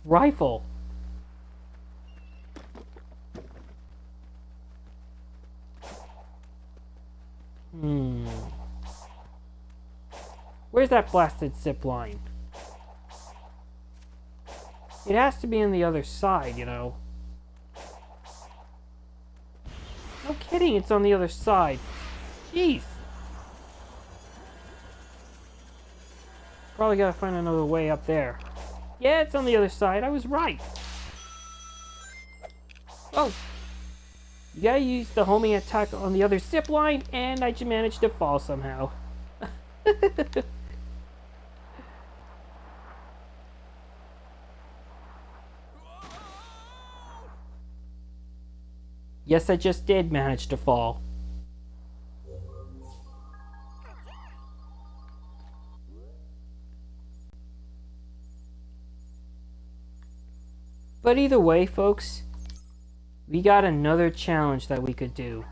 rifle. Where's that blasted zip line? It has to be on the other side, you know. No kidding, it's on the other side. Jeez. Probably gotta find another way up there. Yeah, it's on the other side. I was right. Oh. You gotta use the homing attack on the other zip line, and I just managed to fall somehow. Yes, I just did manage to fall. But either way, folks, we got another challenge that we could do.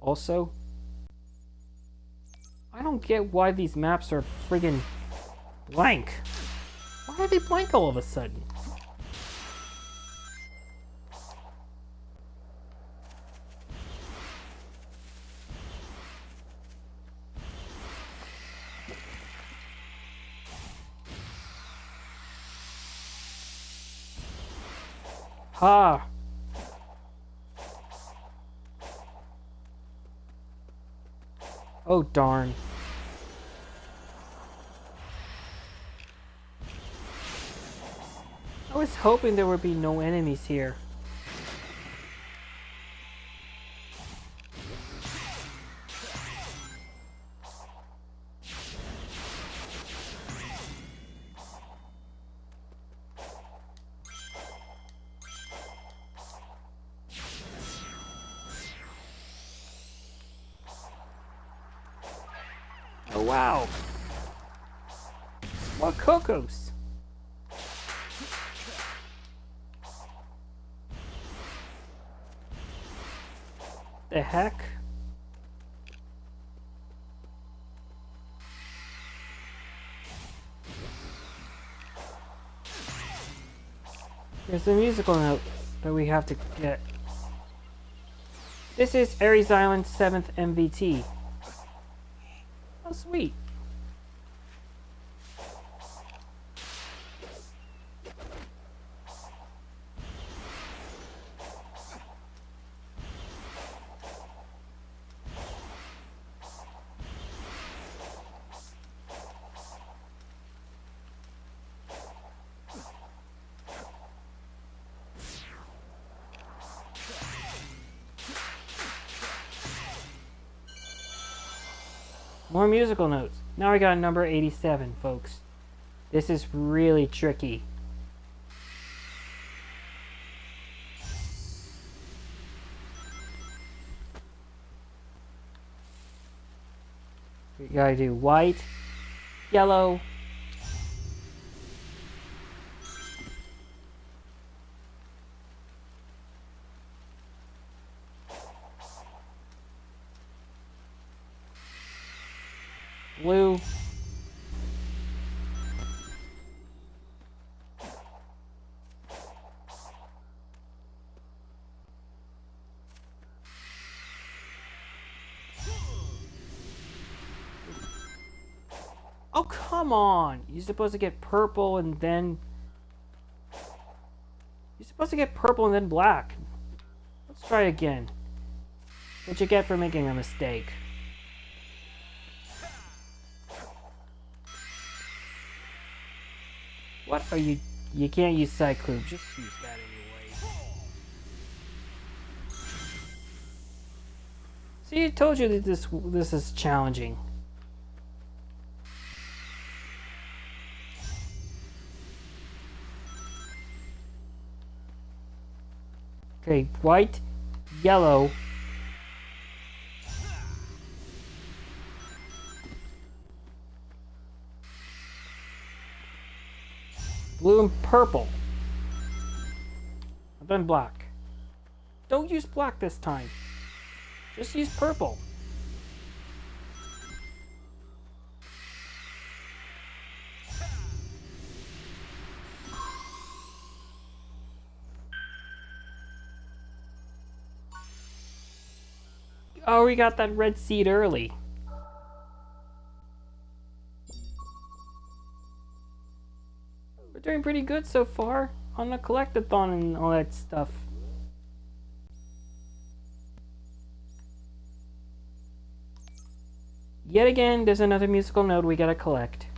Also, I don't get why these maps are friggin' blank. Why are they blank all of a sudden? Ha! Oh darn. I was hoping there would be no enemies here. Oh wow! What cocos? The heck? There's a musical note that we have to get. This is Ares Island's 7th MVT. Oh, sweet. More musical notes. Now we got number 87, folks. This is really tricky. We gotta do white, yellow, blue. Oh, come on! You're supposed to get purple and then... You're supposed to get purple and then black. Let's try again. What you get for making a mistake. What are you... You can't use Cyclope. Just use that anyway. See, I told you that this is challenging. Okay, white, yellow. Blue and purple. And then black. Don't use black this time. Just use purple. Oh, we got that red seed early. We're doing pretty good so far on the collectathon and all that stuff. Yet again, there's another musical note we gotta collect.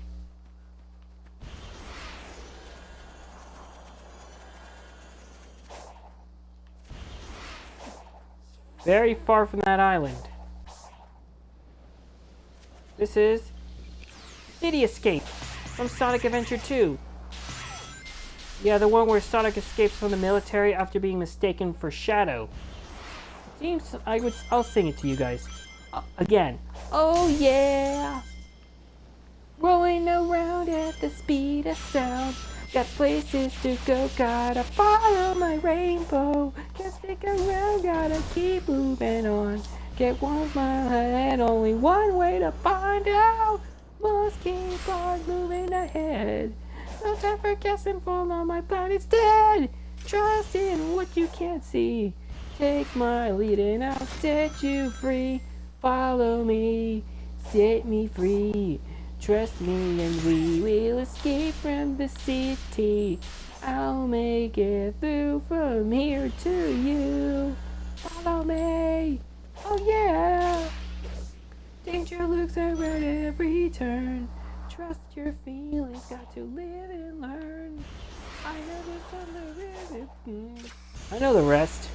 Very far from that island. This is City Escape from Sonic Adventure 2. Yeah, the one where Sonic escapes from the military after being mistaken for Shadow. Seems I'll sing it to you guys again. Oh yeah, rolling around at the speed of sound. Got places to go, gotta follow my rainbow. Can't stick around, gotta keep moving on. Get 1 mile ahead, only one way to find out. Must keep on moving ahead. No time for guessing, fall on my plan instead. Trust in what you can't see. Take my lead and I'll set you free. Follow me, set me free. Trust me and we will escape from the city. I'll make it through from here to you. Follow me, oh yeah. Danger lurks around every turn. Trust your feelings, got to live and learn. I know the rest.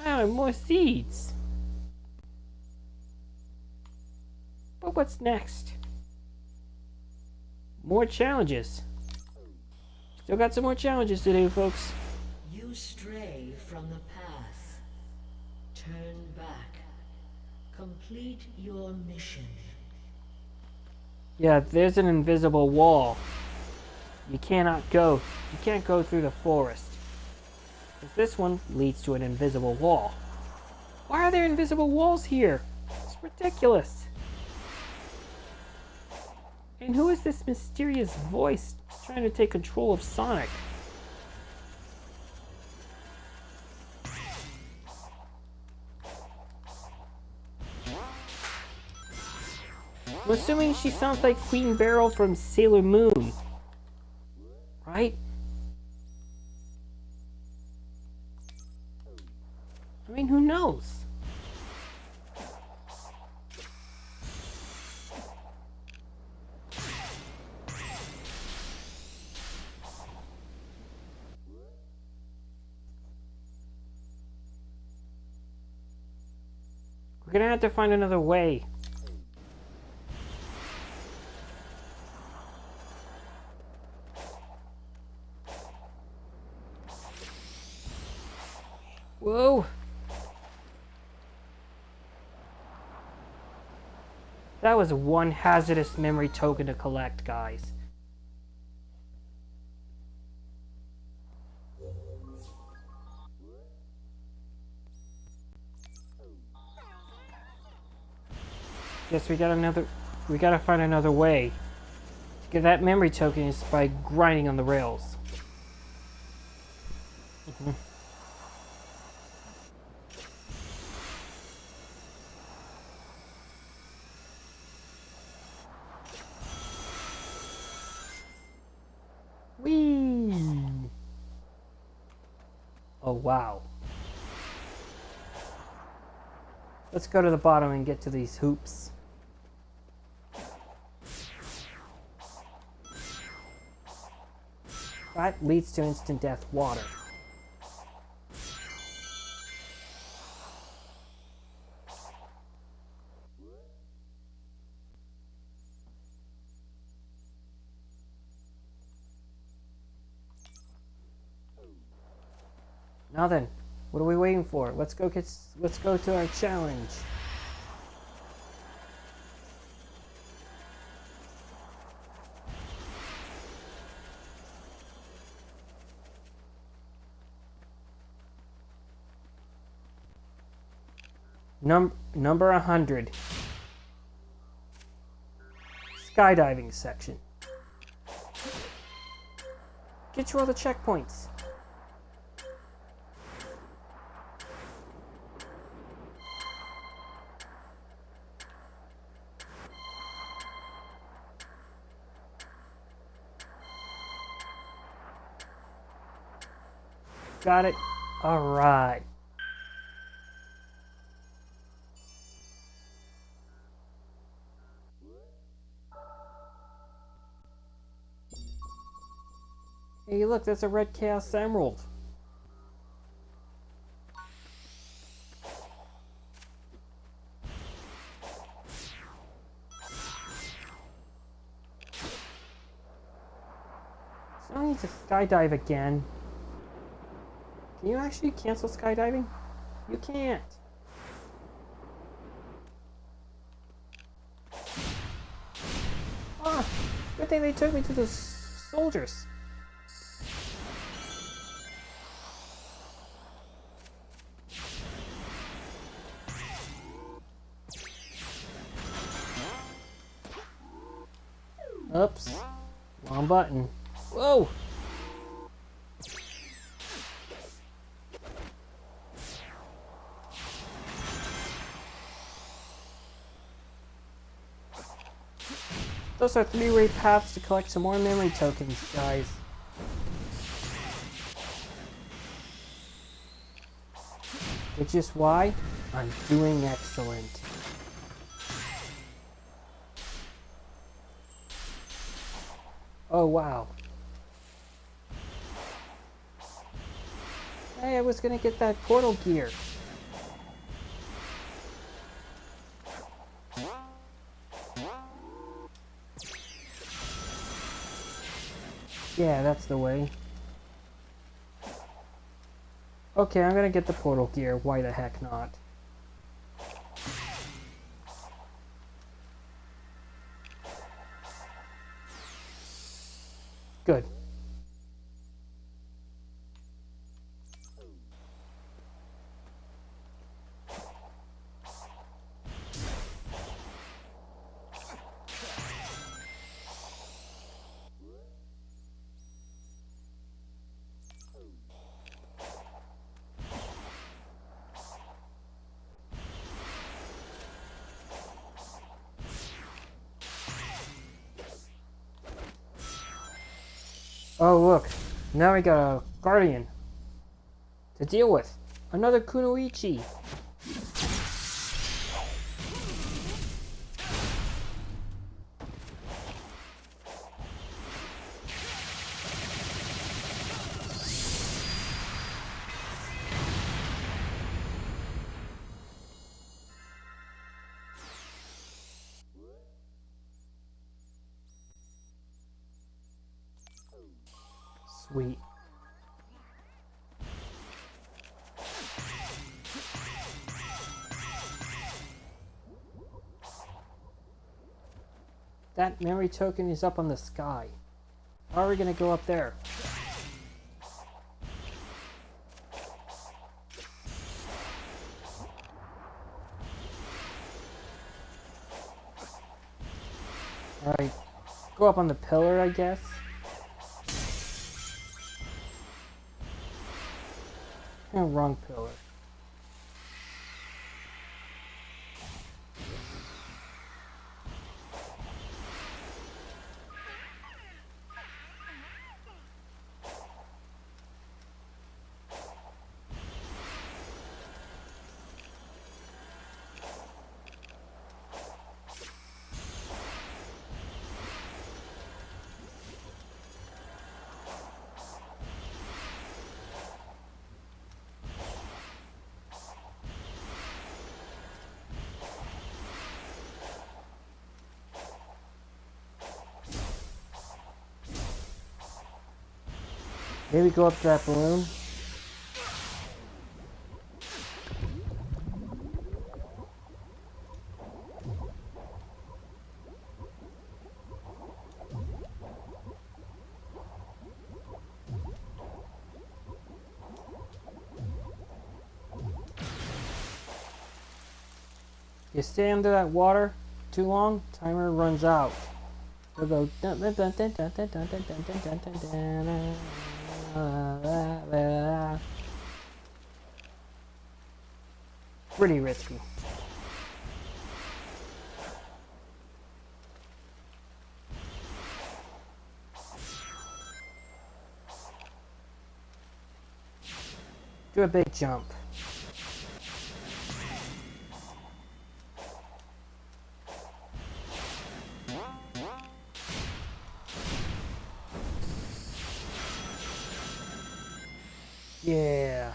Ah, more seeds. But what's next? More challenges. Still got some more challenges to do, folks. You stray from the path. Turn back. Complete your mission. Yeah, there's an invisible wall. You cannot go. You can't go through the forest. This one leads to an invisible wall. Why are there invisible walls here? It's ridiculous. And who is this mysterious voice trying to take control of Sonic? I'm assuming she sounds like Queen Beryl from Sailor Moon. Right? I mean, who knows? We're gonna have to find another way. Whoa! That was one hazardous memory token to collect, guys. Guess we gotta find another way. Get that memory token is by grinding on the rails. Whee! Oh wow. Let's go to the bottom and get to these hoops. That leads to instant death water. Now then, what are we waiting for? Let's go to our challenge. Number 100. Skydiving section. Get you all the checkpoints. Got it? Alright. Hey, look, there's a red Chaos Emerald. So I need to skydive again. Can you actually cancel skydiving? You can't. Ah, good thing they took me to the soldiers. Oops. Wrong button. Whoa! Those are 3-way paths to collect some more memory tokens, guys. Which is why I'm doing excellent. Oh, wow. Hey, I was gonna get that portal gear. Yeah, that's the way. Okay, I'm gonna get the portal gear. Why the heck not? Good. Oh look, now we got a guardian to deal with. Another Kunoichi. Sweet. That memory token is up on the sky. How are we gonna go up there? Alright. Go up on the pillar, I guess. Oh, wrong pillar. Maybe go up to that balloon. You stay under that water too long, timer runs out. We'll go. Pretty risky. Do a big jump. Yeah.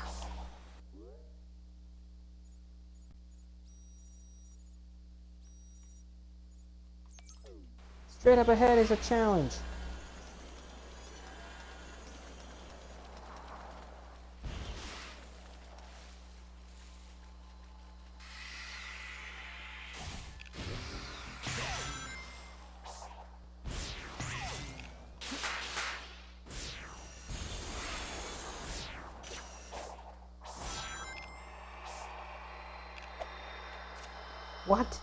Straight up ahead is a challenge. What?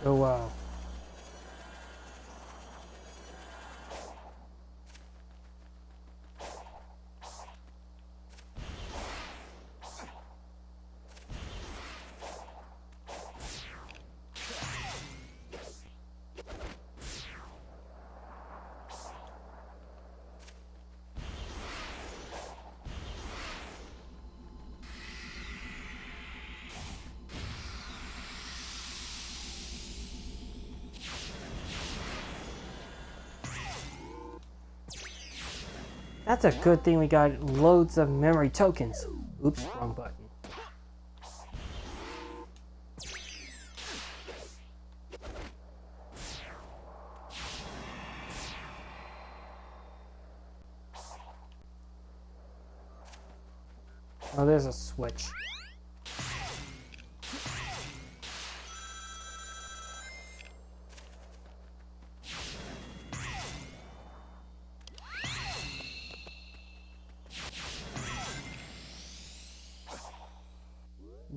Oh wow. That's a good thing we got loads of memory tokens. Oops, wrong button. Oh, there's a switch.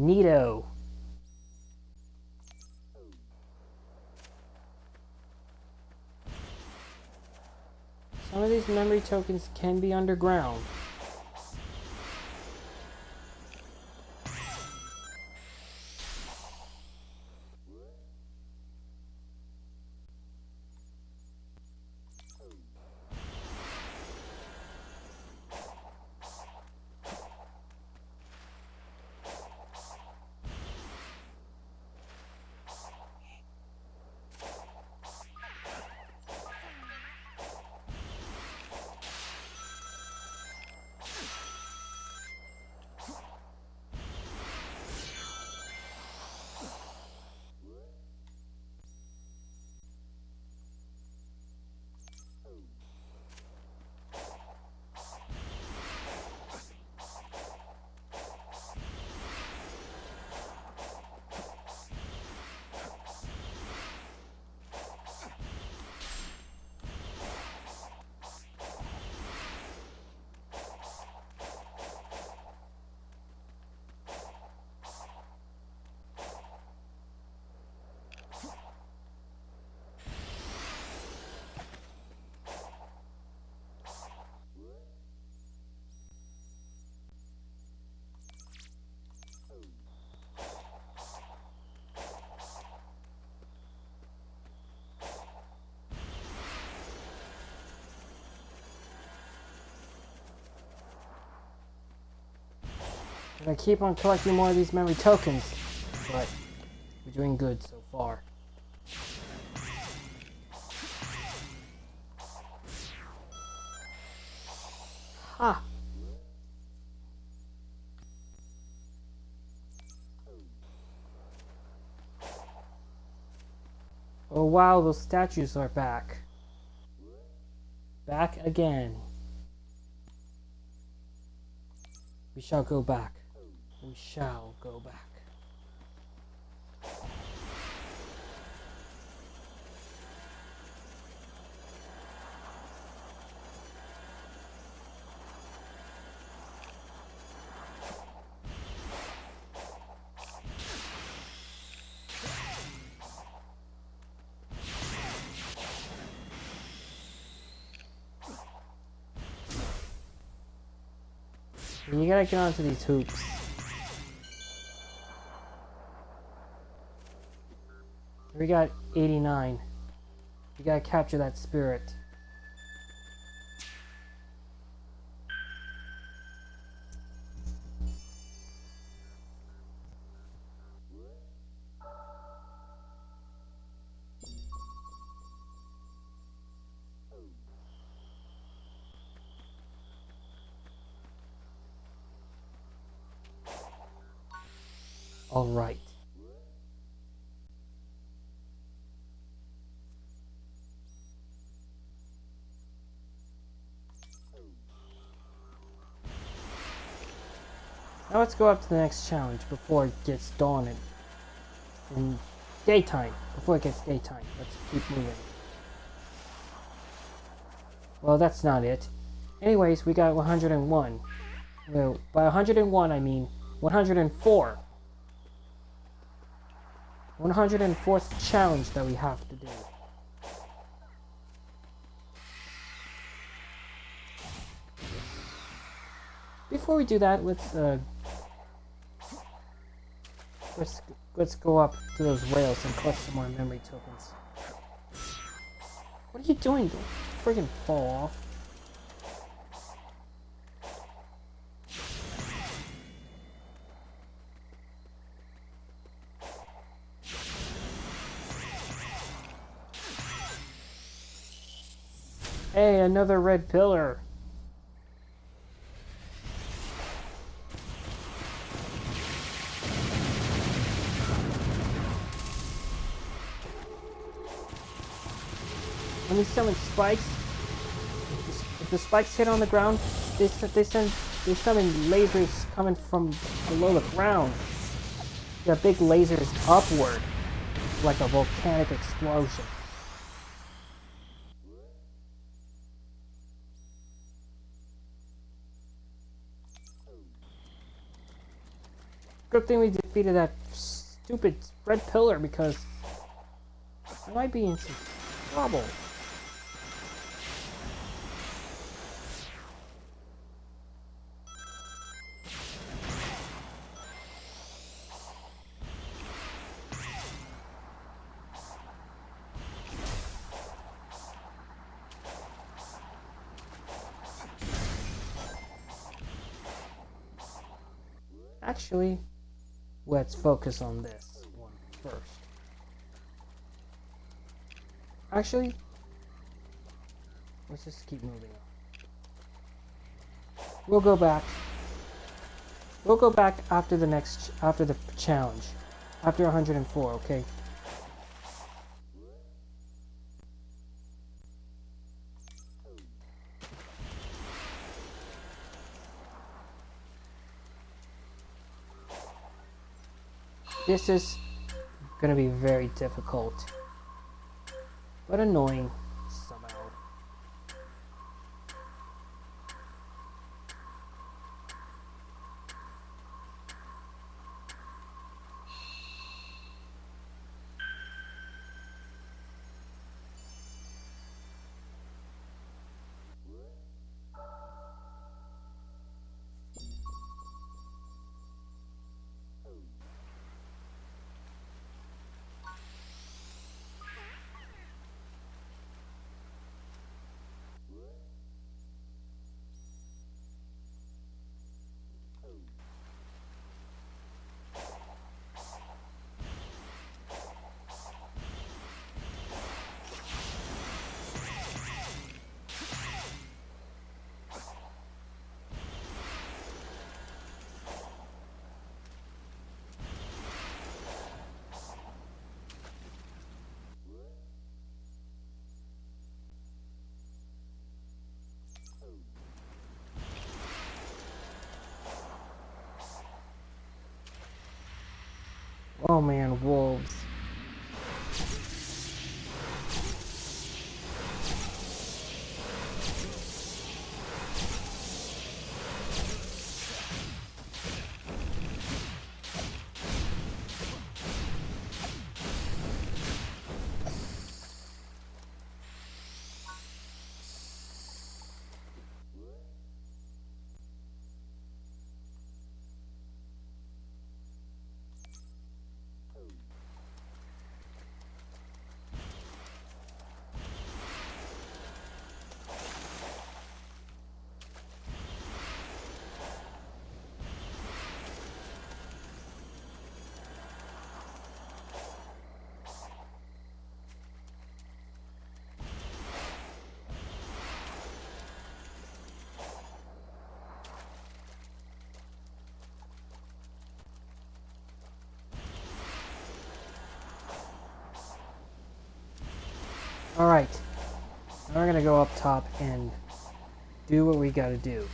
Neato. Some of these memory tokens can be underground. I'm gonna keep on collecting more of these memory tokens, but we're doing good so far. Ha! Oh wow, those statues are back. Back again. We shall go back. We shall go back. You gotta get onto these hoops. We got 89. You gotta capture that spirit. All right. Now let's go up to the next challenge before it gets dawning. In daytime. Before it gets daytime. Let's keep moving. Well, that's not it. Anyways, we got 101. Well, by 101, I mean 104. 104th challenge that we have to do. Before we do that, let's go up to those rails and collect some more memory tokens. What are you doing? Don't friggin' fall off. Hey, another red pillar. When you summon spikes, if the spikes hit on the ground, they summon lasers coming from below the ground. The big lasers upward, like a volcanic explosion. Good thing we defeated that stupid red pillar, because I might be in some trouble. Actually, let's focus on this one first. Actually, let's just keep moving on. We'll go back. We'll go back after the challenge. After 104, okay? This is gonna be very difficult, but annoying somehow. Oh man, wolves. Alright, now we're gonna go up top and do what we gotta do.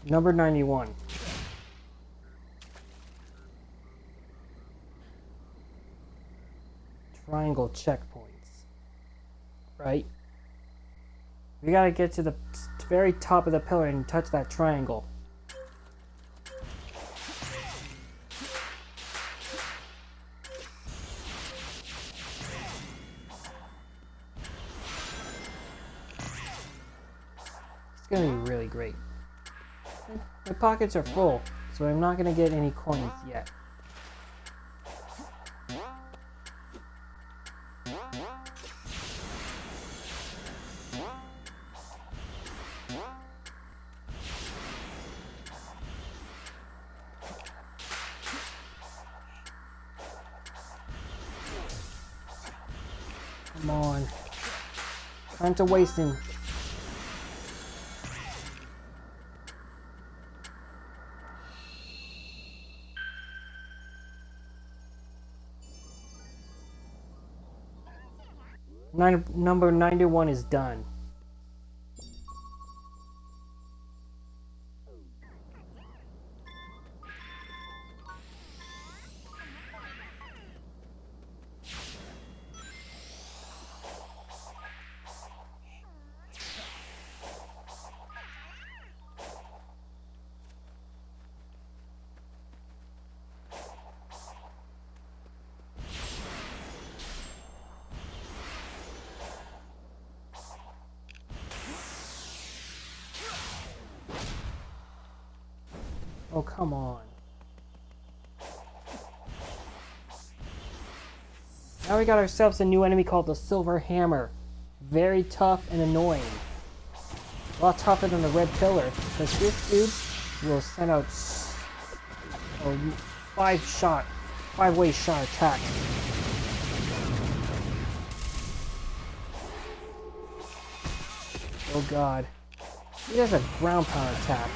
Number 91. Triangle checkpoints. Right? We gotta get to the very top of the pillar and touch that triangle. It's gonna be really great. My pockets are full, so I'm not gonna get any coins yet. Come on. Time to wasting. Number 91 is done. Oh, come on. Now we got ourselves a new enemy called the Silver Hammer. Very tough and annoying. A lot tougher than the Red Pillar, because this dude will send out a five-way shot attack. Oh god. He has a ground pound attack.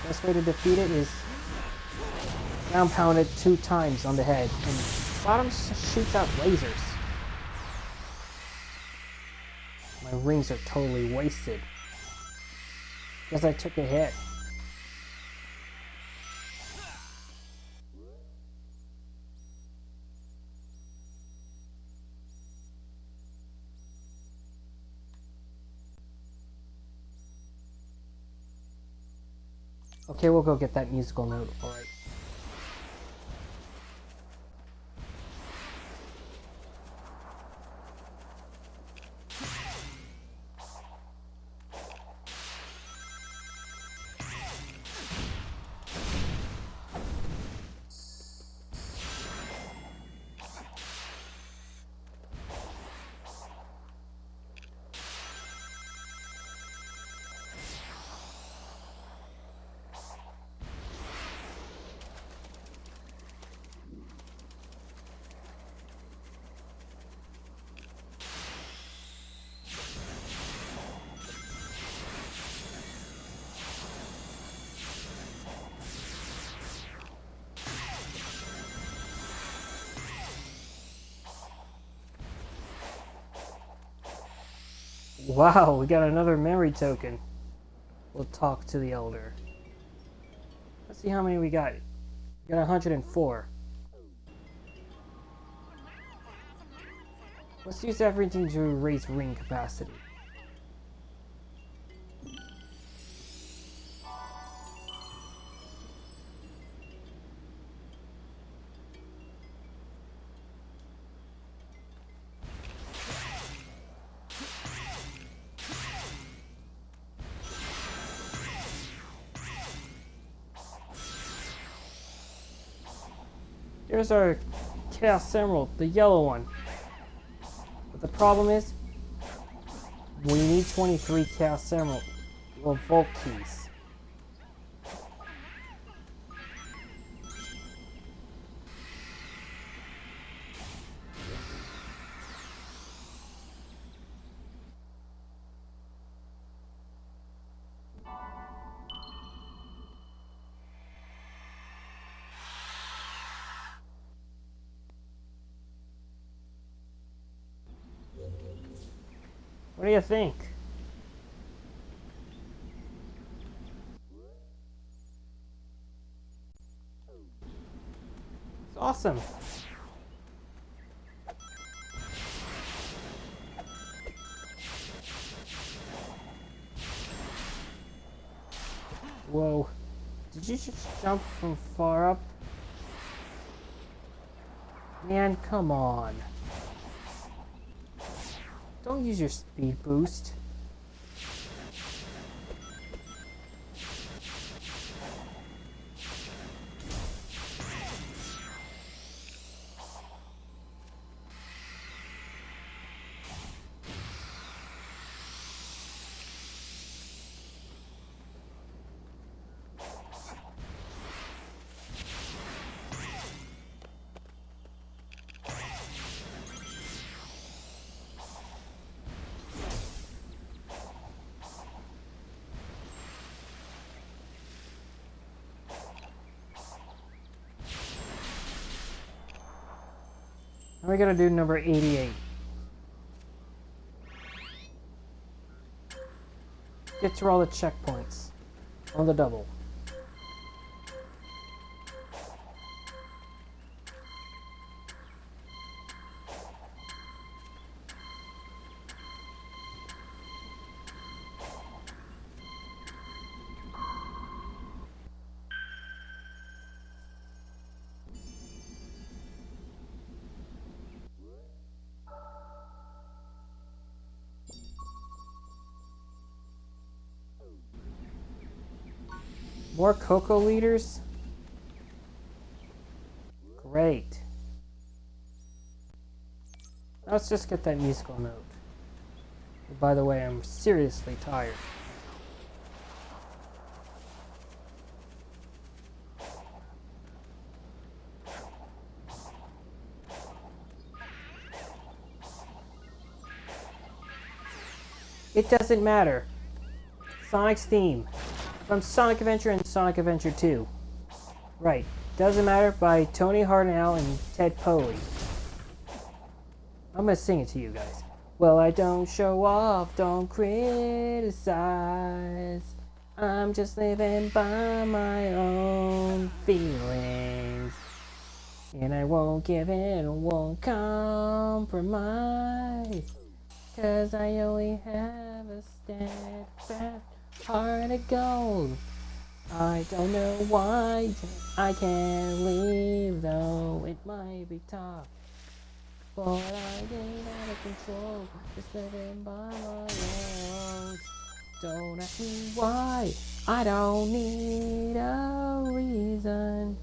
Best way to defeat it is ground pound it 2 times on the head, and bottom shoots out lasers. My rings are totally wasted. Guess I took a hit. Okay, we'll go get that musical note. Alright. Wow, we got another memory token. we'll talk to the Elder. Let's see how many we got. We got 104. Let's use everything to raise ring capacity. There's our Chaos Emerald, the yellow one. But the problem is, we need 23 Chaos Emerald, or Vault Keys. What do you think? It's awesome. Whoa. Did you just jump from far up? Man, come on. Don't use your speed boost. Now we gotta do number 88. Get through all the checkpoints on the double. More cocoa leaders? Great. Now let's just get that musical note. By the way, I'm seriously tired. It doesn't matter. Sonic's theme. From Sonic Adventure and Sonic Adventure 2. Right. Doesn't Matter by Tony Hartnell and Ted Poley. I'm gonna sing it to you guys. Well, I don't show off, don't criticize. I'm just living by my own feelings. And I won't give in, won't compromise. 'Cause I only have a steadfast heart of gold. I don't know why I can't leave, though it might be tough. But I get out of control, just living by my own. Don't ask me why, I don't need a reason.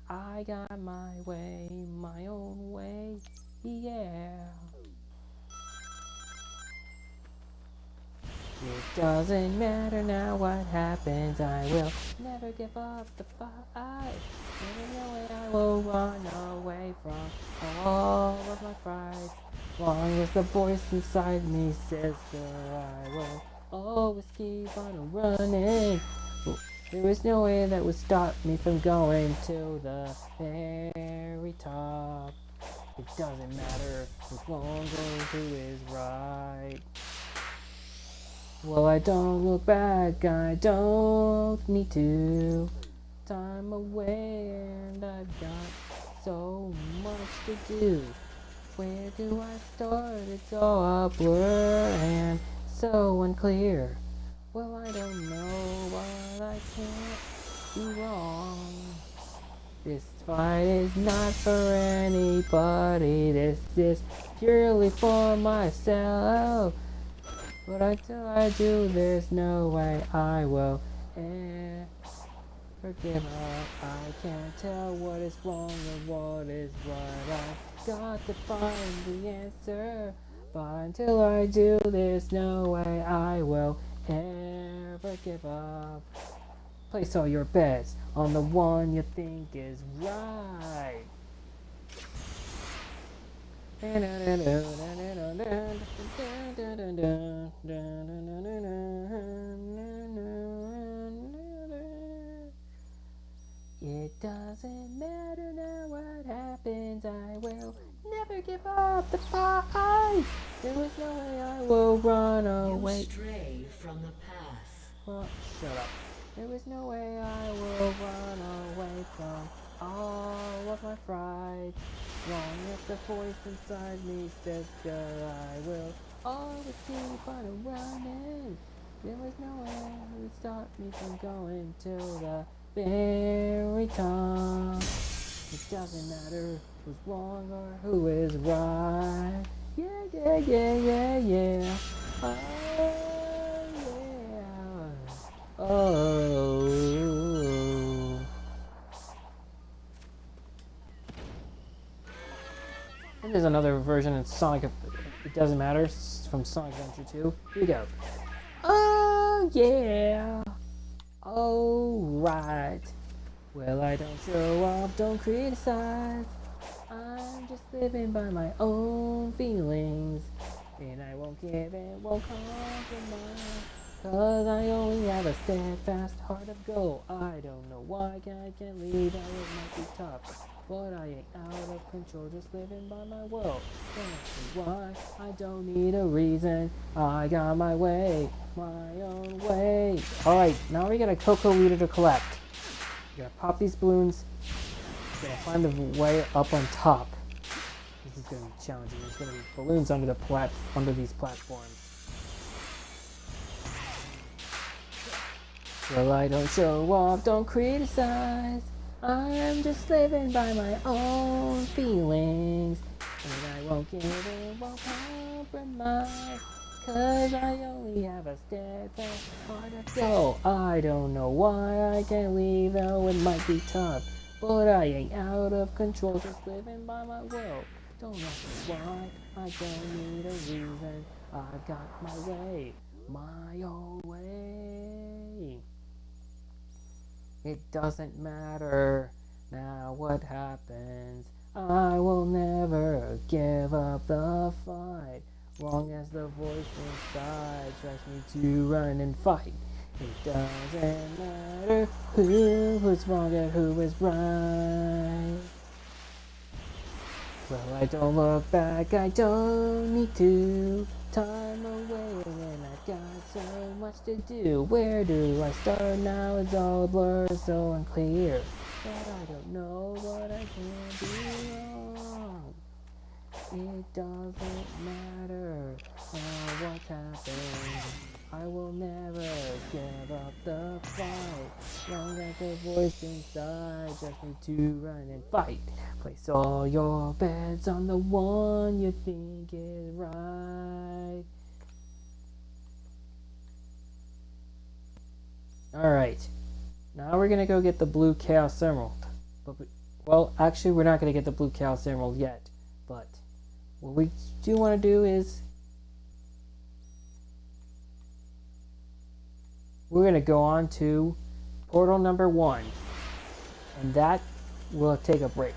I got my way, my own way, yeah. It doesn't matter now what happens, I will never give up the fight. Even though I will run away from all of my pride. As long as the voice inside me says that I will always keep on running. There is no way that would stop me from going to the very top. It doesn't matter as long as who is right. Well, I don't look back, I don't need to. Time away, and I've got so much to do. Where do I start? It's all a blur and so unclear. Well, I don't know, but I can't be wrong. This fight is not for anybody. This is purely for myself. But until I do, there's no way I will ever give up. I can't tell what is wrong and what is right. I've got to find the answer. But until I do, there's no way I will ever give up. Place all your bets on the one you think is right. It doesn't matter now what happens, I will never give up the fight. There is no way I will run away. You stray from the path. Well, shut up. There is no way I will run away from all of my frights. Long as the voice inside me says go, I will always keep on running. There is no way to stop me from going till the very top. It doesn't matter who's wrong or who is right. Yeah, yeah, yeah, yeah, yeah. Oh, yeah. Oh. And there's another version in Sonic. It doesn't matter. It's from Sonic Adventure 2. Here we go. Oh yeah. Alright. Well, I don't show off, don't criticize. I'm just living by my own feelings. And I won't give in, won't compromise. Cause I only have a steadfast heart of gold. I don't know why I can't leave, how it might be tough. But I ain't out of control, just living by my world. That's why I don't need a reason. I got my way, my own way. Alright, now we got a cocoa leader to collect. We gotta pop these balloons. We gotta find the way up on top. This is gonna be challenging. There's gonna be balloons under these platforms. Well, I don't show off, don't criticize. I'm just living by my own feelings. And I won't give in, won't compromise. Cause I only have a steadfast heart of gold. I don't know why I can't leave, though it might be tough. But I ain't out of control, just living by my world. Don't ask me why, I don't need a reason. I've got my way, my own way. It doesn't matter now what happens. I will never give up the fight. Long as the voice inside tries me to run and fight. It doesn't matter who is wrong and who is right. Well, I don't look back, I don't need to. Time away and I've got so much to do. Where do I start now? It's all blur, so unclear. But I don't know what I can do wrong. It doesn't matter now what's happened. I will never give up the fight. Long as the voice inside just me to run and fight. Place all your bets on the one you think is right. Alright. Now we're gonna go get the blue Chaos Emerald. Well, actually we're not gonna get the blue Chaos Emerald yet. But what we do want to do is we're going to go on to portal number 1, and that will take a break.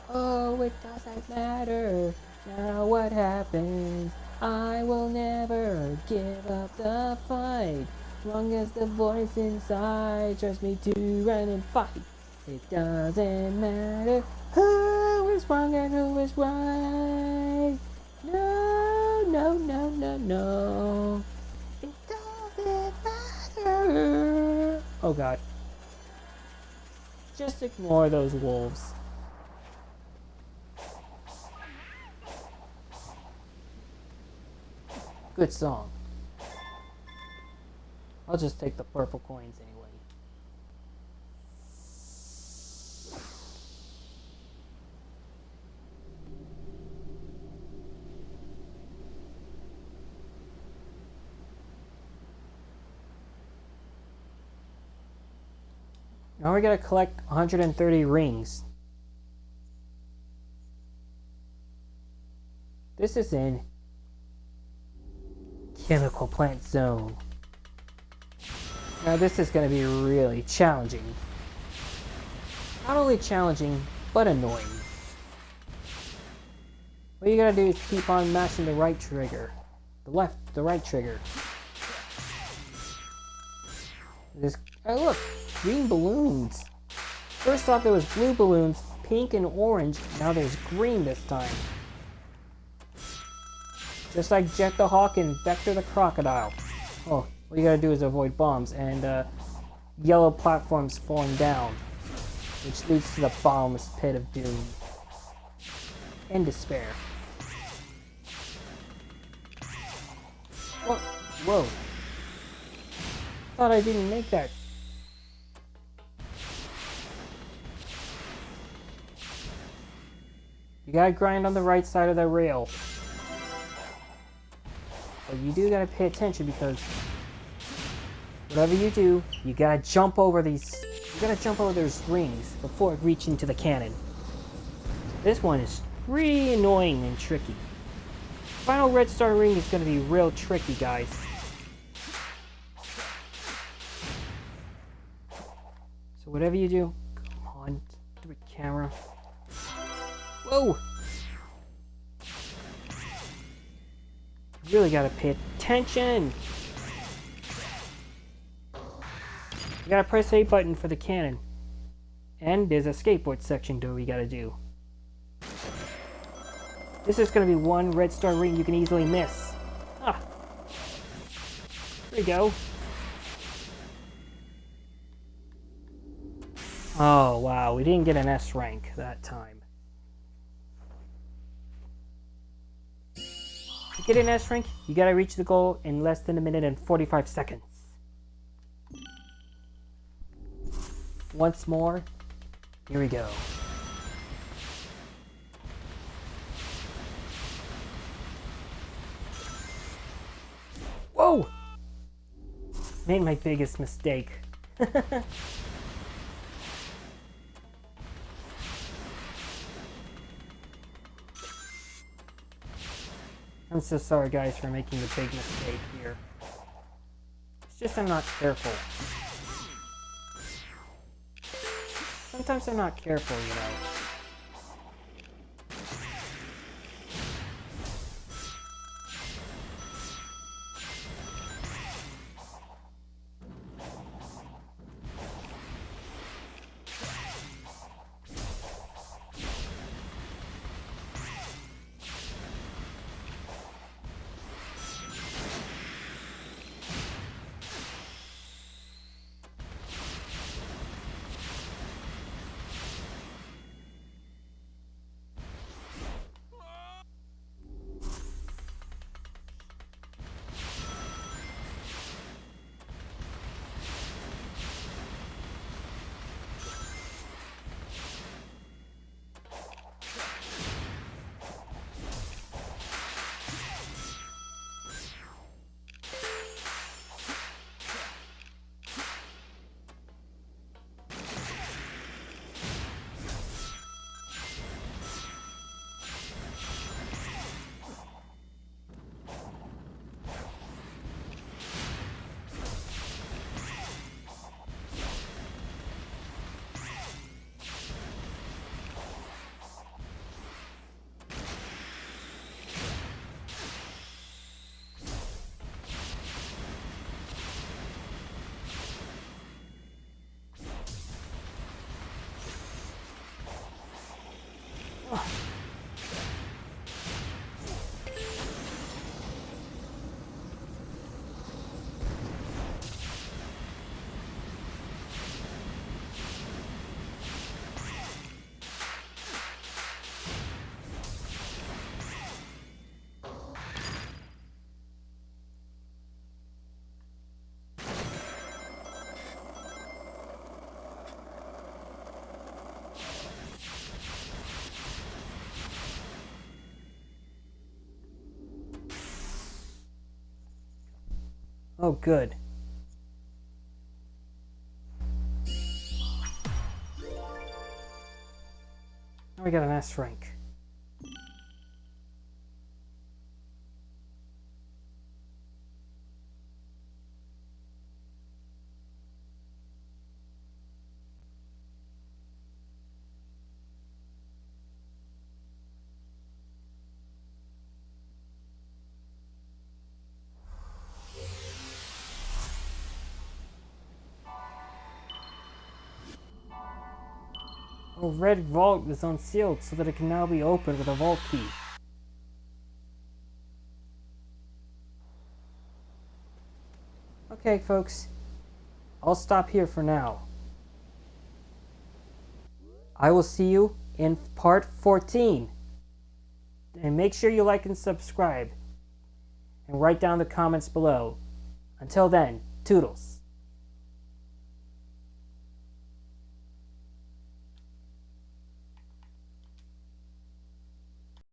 Oh, it doesn't matter now what happens. I will never give up the fight. Long as the voice inside tries me to run and fight. It doesn't matter who is wrong and who is right. No, no, no, no, no. Oh god. Just ignore those wolves. Good song. I'll just take the purple coins anyway. Now we gotta collect 130 rings. This is in Chemical Plant Zone. Now this is gonna be really challenging. Not only challenging, but annoying. What you gotta do is keep on mashing the right trigger. The right trigger. This, oh look! Green balloons. First off there was blue balloons, pink and orange, now there's green this time. Just like Jet the Hawk and Vector the Crocodile. Oh, what you gotta do is avoid bombs and yellow platforms falling down, which leads to the bottomless pit of doom and despair. What? Whoa. Thought I didn't make that. You gotta grind on the right side of the rail. But you do gotta pay attention because whatever you do, you gotta jump over these. You gotta jump over those rings before reaching to the cannon. This one is pretty annoying and tricky. Final red star ring is gonna be real tricky, guys. So whatever you do, come on, stupid camera. Whoa! You really gotta pay attention! You gotta press A button for the cannon. And there's a skateboard section that we gotta do. This is gonna be one red star ring you can easily miss. Ah! There you go. Oh wow, we didn't get an S rank that time. To get an S rank, you gotta reach the goal in less than 1 minute and 45 seconds. Once more, here we go. Whoa! Made my biggest mistake. I'm so sorry guys for making the big mistake here. It's just I'm not careful. Sometimes I'm not careful, you know. Oh, good. Now we got an S rank. Oh, red vault is unsealed so that it can now be opened with a vault key. Okay, folks. I'll stop here for now. I will see you in part 14. And make sure you like and subscribe. And write down the comments below. Until then, toodles.